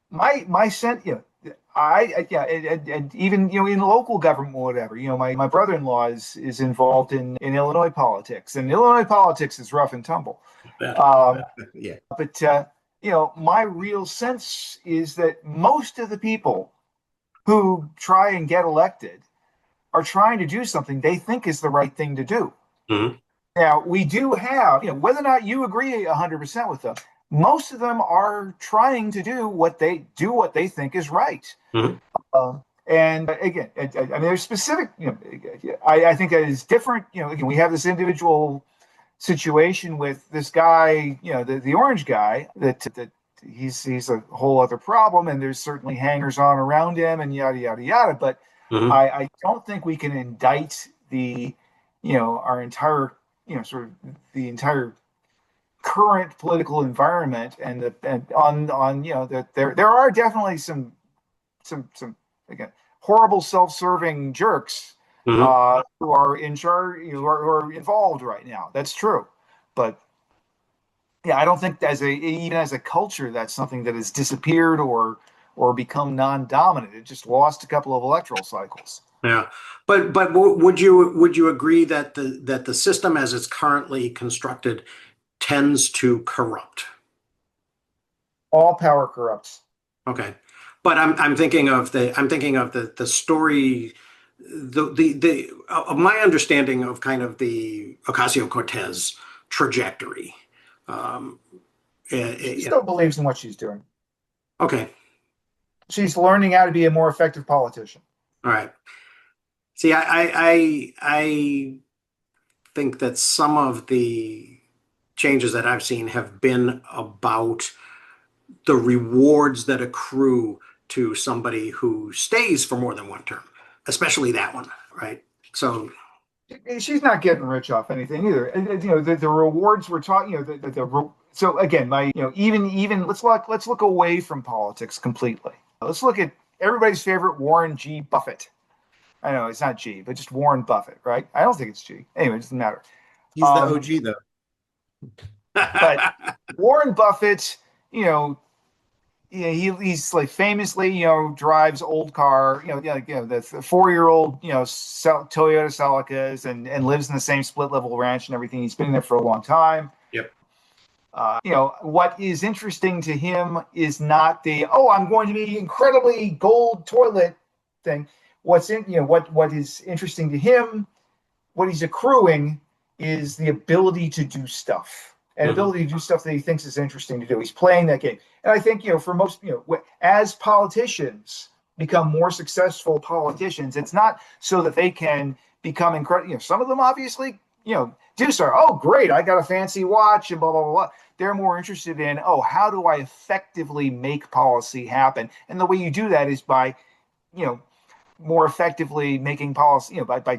my sense, yeah, and even in local government, whatever. My brother-in-law is involved in Illinois politics, and Illinois politics is rough and tumble. Yeah. Yeah. But my real sense is that most of the people who try and get elected are trying to do something they think is the right thing to do. Hmm. Now, we do have, whether or not you agree 100% with them, most of them are trying to do what they think is right. Hmm. And again, I mean, there's specific, I think that is different. Again, we have this individual situation with this guy, the orange guy, that he's a whole other problem, and there's certainly hangers on around him and yada yada yada. But Hmm. I don't think we can indict our entire, sort of the entire current political environment and on that there are definitely some again horrible self-serving jerks Hmm. who are in charge, who are involved right now. That's true, but yeah, I don't think even as a culture that's something that has disappeared or become non-dominant. It just lost a couple of electoral cycles. Yeah. But would you agree that the system as it's currently constructed tends to corrupt? All power corrupts. Okay. But I'm thinking of the story, the of my understanding of kind of the Ocasio-Cortez trajectory. Um, She you still believes in what she's doing. okay. She's learning how to be a more effective politician. All right. See, I think that some of the changes that I've seen have been about the rewards that accrue to somebody who stays for more than one term, especially that one, right? So she's not getting rich off anything either. And, the rewards we're talking, so again, even let's look away from politics completely. Let's look at everybody's favorite Warren G. Buffett. I know it's not G, but just Warren Buffett, right? I don't think it's G. Anyway, it doesn't matter. He's the OG though. But Warren Buffett, he's like famously, drives old car, the 4-year-old, Toyota Celicas and lives in the same split level ranch and everything. He's been there for a long time. Yep. What is interesting to him is not I'm going to be incredibly gold toilet thing. What is interesting to him, what he's accruing is the ability to do stuff and ability to do stuff that he thinks is interesting to do. He's playing that game. And I think, for most, as politicians become more successful politicians, it's not so that they can become incredible. Some of them obviously, do so. Oh, great, I got a fancy watch and blah, blah, blah, blah. They're more interested in, how do I effectively make policy happen? And the way you do that is by, more effectively making policy, by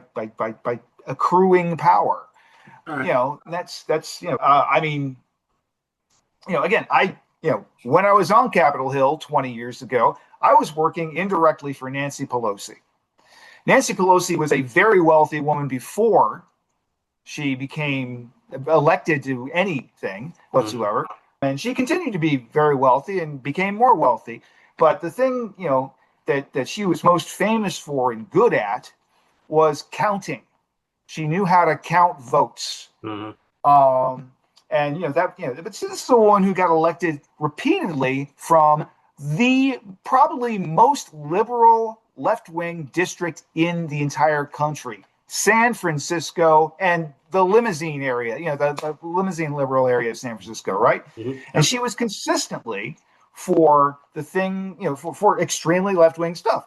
accruing power. Right. That's again, when I was on Capitol Hill 20 years ago, I was working indirectly for Nancy Pelosi. Nancy Pelosi was a very wealthy woman before she became elected to anything whatsoever. And she continued to be very wealthy and became more wealthy. But the thing, that she was most famous for and good at was counting. She knew how to count votes. But this is the one who got elected repeatedly from the probably most liberal left-wing district in the entire country, San Francisco, and the limousine area, the limousine liberal area of San Francisco, right? And she was consistently for the thing, for extremely left-wing stuff.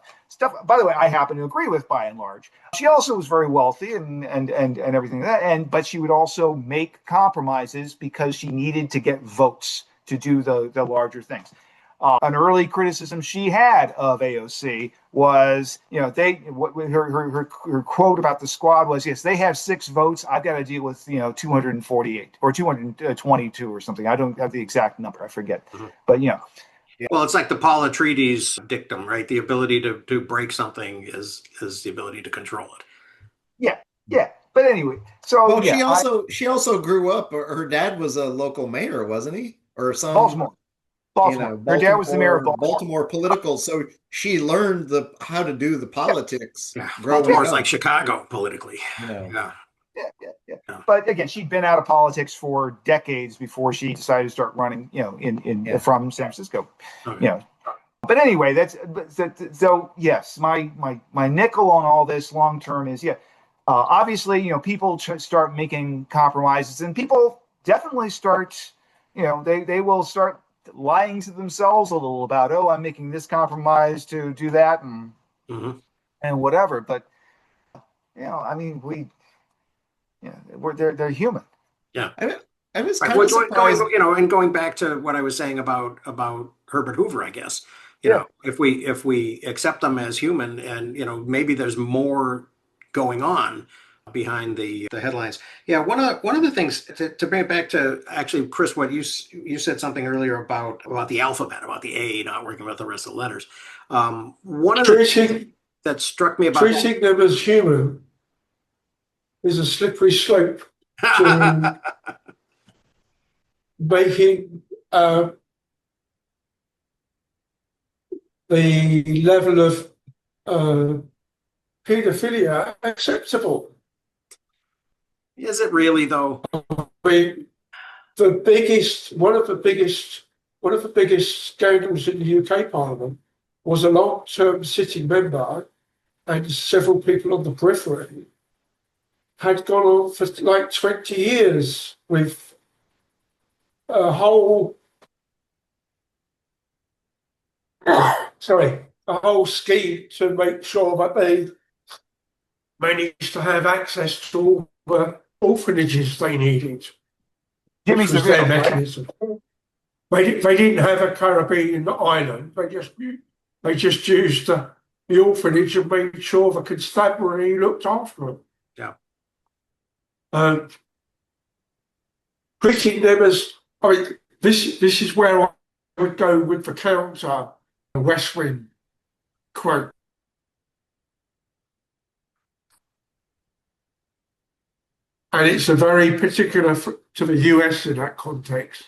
By the way, I happen to agree with by and large. She also was very wealthy and everything like that, but she would also make compromises because she needed to get votes to do the larger things. An early criticism she had of AOC was, her quote about the squad was, yes, they have 6 votes. I've got to deal with, 248 or 222 or something. I don't have the exact number. I forget. But, Well, it's like the Paul Atreides dictum, right? The ability to break something is the ability to control it. Yeah. But anyway, so well, she also grew up. Her dad was a local mayor, wasn't he? Or some Baltimore. Her dad was the mayor of Baltimore political, so she learned how to do the politics. Yeah. Growing Baltimore's up. like Chicago politically. Yeah. Yeah. But again, she'd been out of politics for decades before she decided to start running, from San Francisco. Okay. But anyway, so yes, my nickel on all this long term is obviously, people start making compromises, and people definitely start, they will start lying to themselves a little about, I'm making this compromise to do that and whatever. But they're human. Yeah. I was Right. kind of surprised. Going back to what I was saying about Herbert Hoover, I guess, if we accept them as human, and maybe there's more going on behind the headlines. Yeah, one of the things to bring it back to, actually, Chris, what you said something earlier about the alphabet, about the A not working with the rest of the letters. One of the things that struck me about treating them as human is a slippery slope to making the level of paedophilia acceptable. Is it really, though? One of the biggest scandals in the UK Parliament was a long-term sitting member and several people on the periphery had gone on for like 20 years with a whole scheme to make sure that they managed to have access to all the orphanages they needed. Jimmy's the was their villain, right? mechanism. They didn't have a Caribbean island. They just used the orphanage and made sure the constabulary looked after them. Yeah. Treating them as, I mean, this is where I would go with the counter, the West Wing quote. And it's a very particular to the US in that context.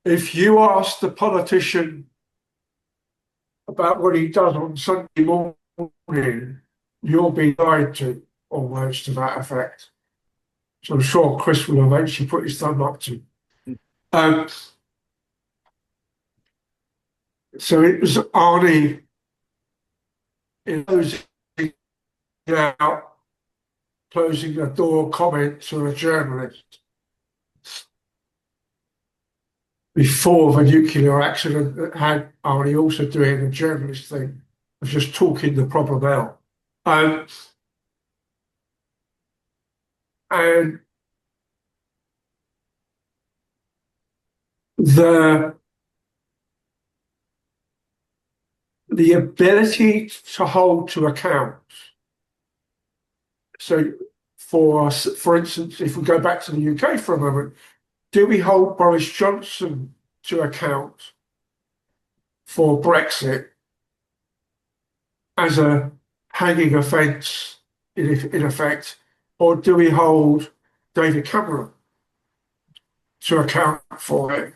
If you ask the politician about what he does on Sunday morning, you'll be lied to, or words to that effect. So I'm sure Chris will eventually put his thumb up to. So it was Arnie out, closing the door comment to a journalist before the nuclear accident that had Arnie also doing a journalist thing of just talking the problem out. And the ability to hold to account. So for instance, if we go back to the UK for a moment, do we hold Boris Johnson to account for Brexit as a hanging offence in effect, or do we hold David Cameron to account for it?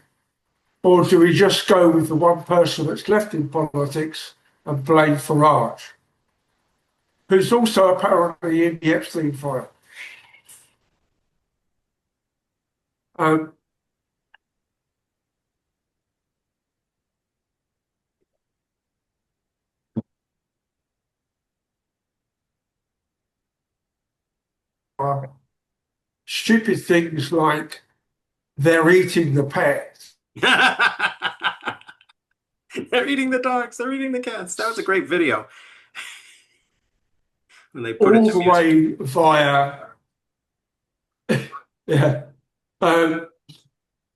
Or do we just go with the one person that's left in politics and blame Farage, who's also apparently in the Epstein file? Stupid things like they're eating the pets. They're eating the dogs. They're eating the cats. That was a great video. When they put all it to the music. way via, yeah,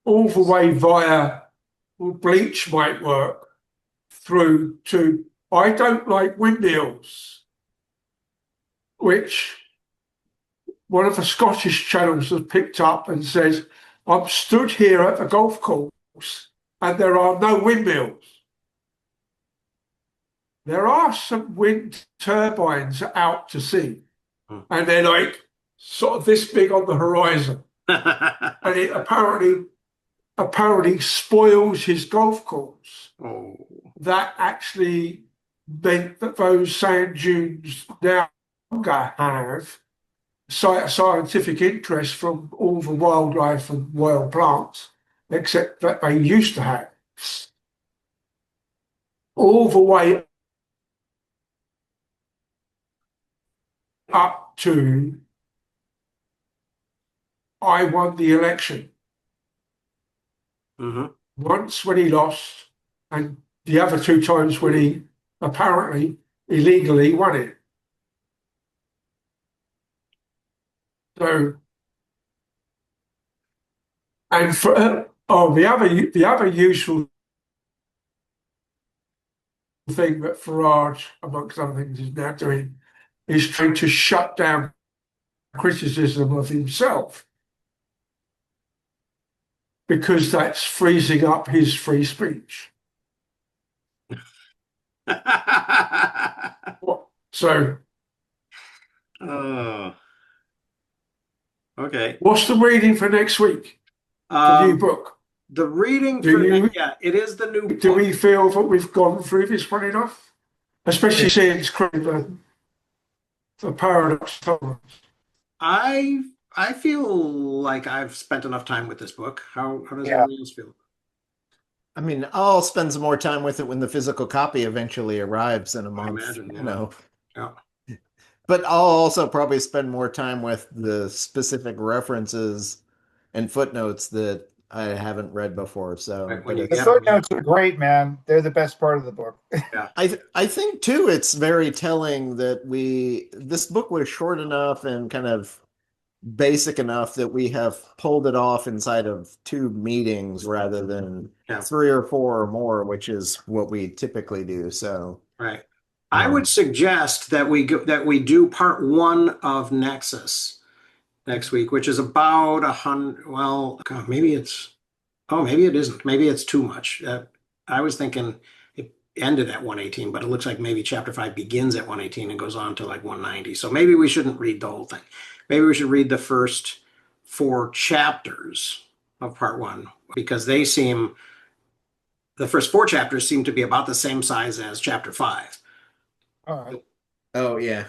all the way via bleach might work through to I don't like windmills, which one of the Scottish channels has picked up and says, I'm stood here at the golf course and there are no windmills. There are some wind turbines out to sea, and they're like sort of this big on the horizon. And it apparently spoils his golf course. Oh. That actually meant that those sand dunes now have scientific interest from all the wildlife and wild plants, except that they used to have. All the way up to I won the election. Mm-hmm. Once when he lost, and the other two times when he apparently illegally won it. So, and for the other useful thing that Farage, amongst other things, is now doing is trying to shut down criticism of himself, because that's freezing up his free speech. So, okay. what's the reading for next week? The new book. The reading yeah, it is the new book. Do we feel that we've gone through this one enough? Especially since the paradox tolerance. I feel like I've spent enough time with this book. How does everyone else feel? I mean, I'll spend some more time with it when the physical copy eventually arrives in a month. I imagine, you know. Yeah. But I'll also probably spend more time with the specific references and footnotes that I haven't read before. So, Right, but The footnotes are great, man. They're the best part of the book. Yeah. I think too, it's very telling that this book was short enough and kind of basic enough that we have pulled it off inside of 2 meetings rather than Yeah. 3 or 4 or more, which is what we typically do. So, Right. I would suggest that we do part 1 of Nexus next week, which is about 100. Well, God, maybe it isn't. Maybe it's too much. I was thinking it ended at 118, but it looks like maybe chapter 5 begins at 118 and goes on to like 190. So maybe we shouldn't read the whole thing. Maybe we should read the first 4 chapters of part 1 because the first 4 chapters seem to be about the same size as chapter 5. All right. oh yeah.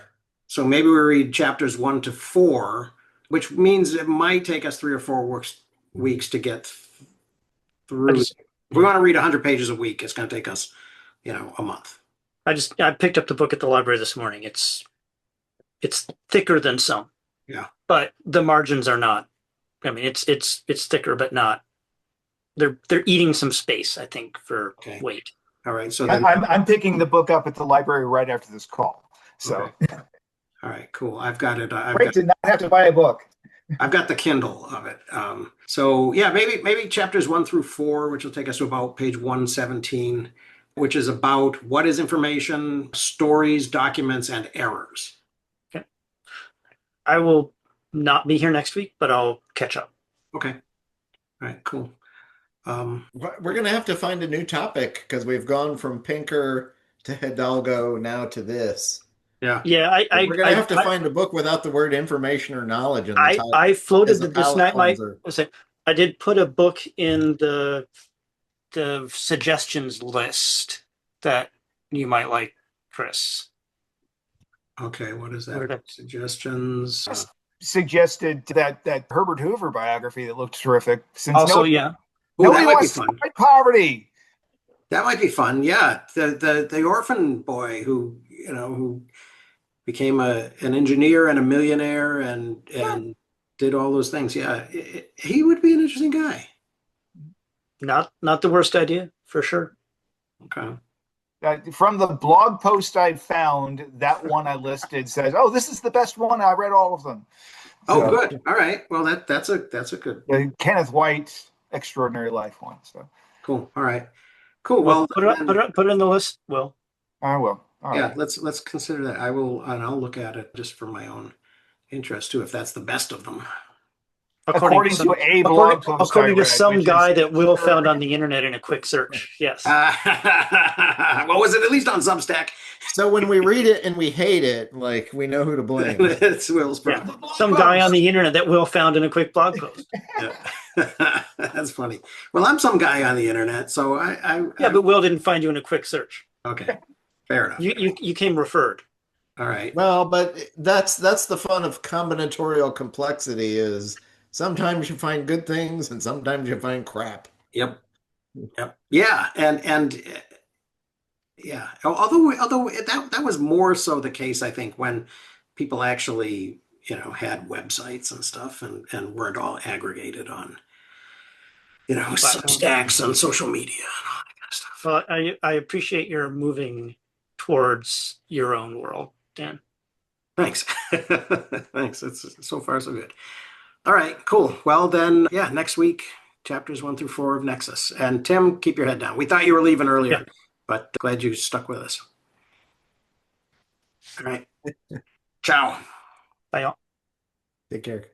So maybe we read chapters 1 to 4, which means it might take us 3 or 4 weeks to get through. If we want to read 100 pages a week, it's going to take us, a month. I picked up the book at the library this morning. It's thicker than some. Yeah. But the margins are not. I mean, it's thicker, but not. They're eating some space, I think, for Okay. weight. All right. So then, I'm picking the book up at the library right after this call. So all right, cool. I've got it. great to not have to buy a book. I've got the Kindle of it. So yeah, maybe chapters 1 through 4, which will take us to about page 117, which is about what is information, stories, documents, and errors. Okay. I will not be here next week, but I'll catch up. Okay. All right, cool. We're going to have to find a new topic because we've gone from Pinker to Hidalgo now to this. Yeah. Yeah, We're going to have to find a book without the word information or knowledge in the title. I floated as a this palate night. cleanser. I did put a book in the suggestions list that you might like, Chris. Okay, what is Where that? did Suggestions. Suggested that Herbert Hoover biography that looked terrific. Since Also, yeah. Oh, that nobody might be wants to fun. fight poverty. That might be fun. Yeah, the orphan boy who became an engineer and a millionaire and did all those things. Yeah, he would be an interesting guy. Not the worst idea, for sure. Okay. From the blog post I found, that one I listed says, "Oh, this is the best one. I read all of them." Oh, So, good. All right. Well, that's a good. the Kenneth White Extraordinary Life one. So Cool. All right. Cool. Well, Well, put it in the list. Will. I will. All yeah. right. Let's consider that. I will, and I'll look at it just for my own interest too, if that's the best of them. According to a blog post according I to read, some which is- guy that Will found on the internet in a quick search. Yes. Well, was it at least on Substack? So when we read it and we hate it, like we know who to blame. It's Will's Yeah. problem. Some guy on the internet that Will found in a quick blog post. Yeah. That's funny. Well, I'm some guy on the internet, so Yeah, but Will didn't find you in a quick search. okay, fair enough. You came referred. All right. Well, but that's the fun of combinatorial complexity is sometimes you find good things and sometimes you find crap. Yep. Yeah, and yeah. Although that was more so the case, I think, when people actually had websites and stuff and weren't all aggregated on Substacks and social media and all that kind of stuff. Well, I appreciate your moving towards your own world, Dan. Thanks. Thanks. It's so far so good. All right, cool. Well then, yeah, next week, chapters 1 through 4 of Nexus. And Tim, keep your head down. We thought you were leaving earlier, Yeah. but glad you stuck with us. All right. Ciao. Bye, y'all. Take care.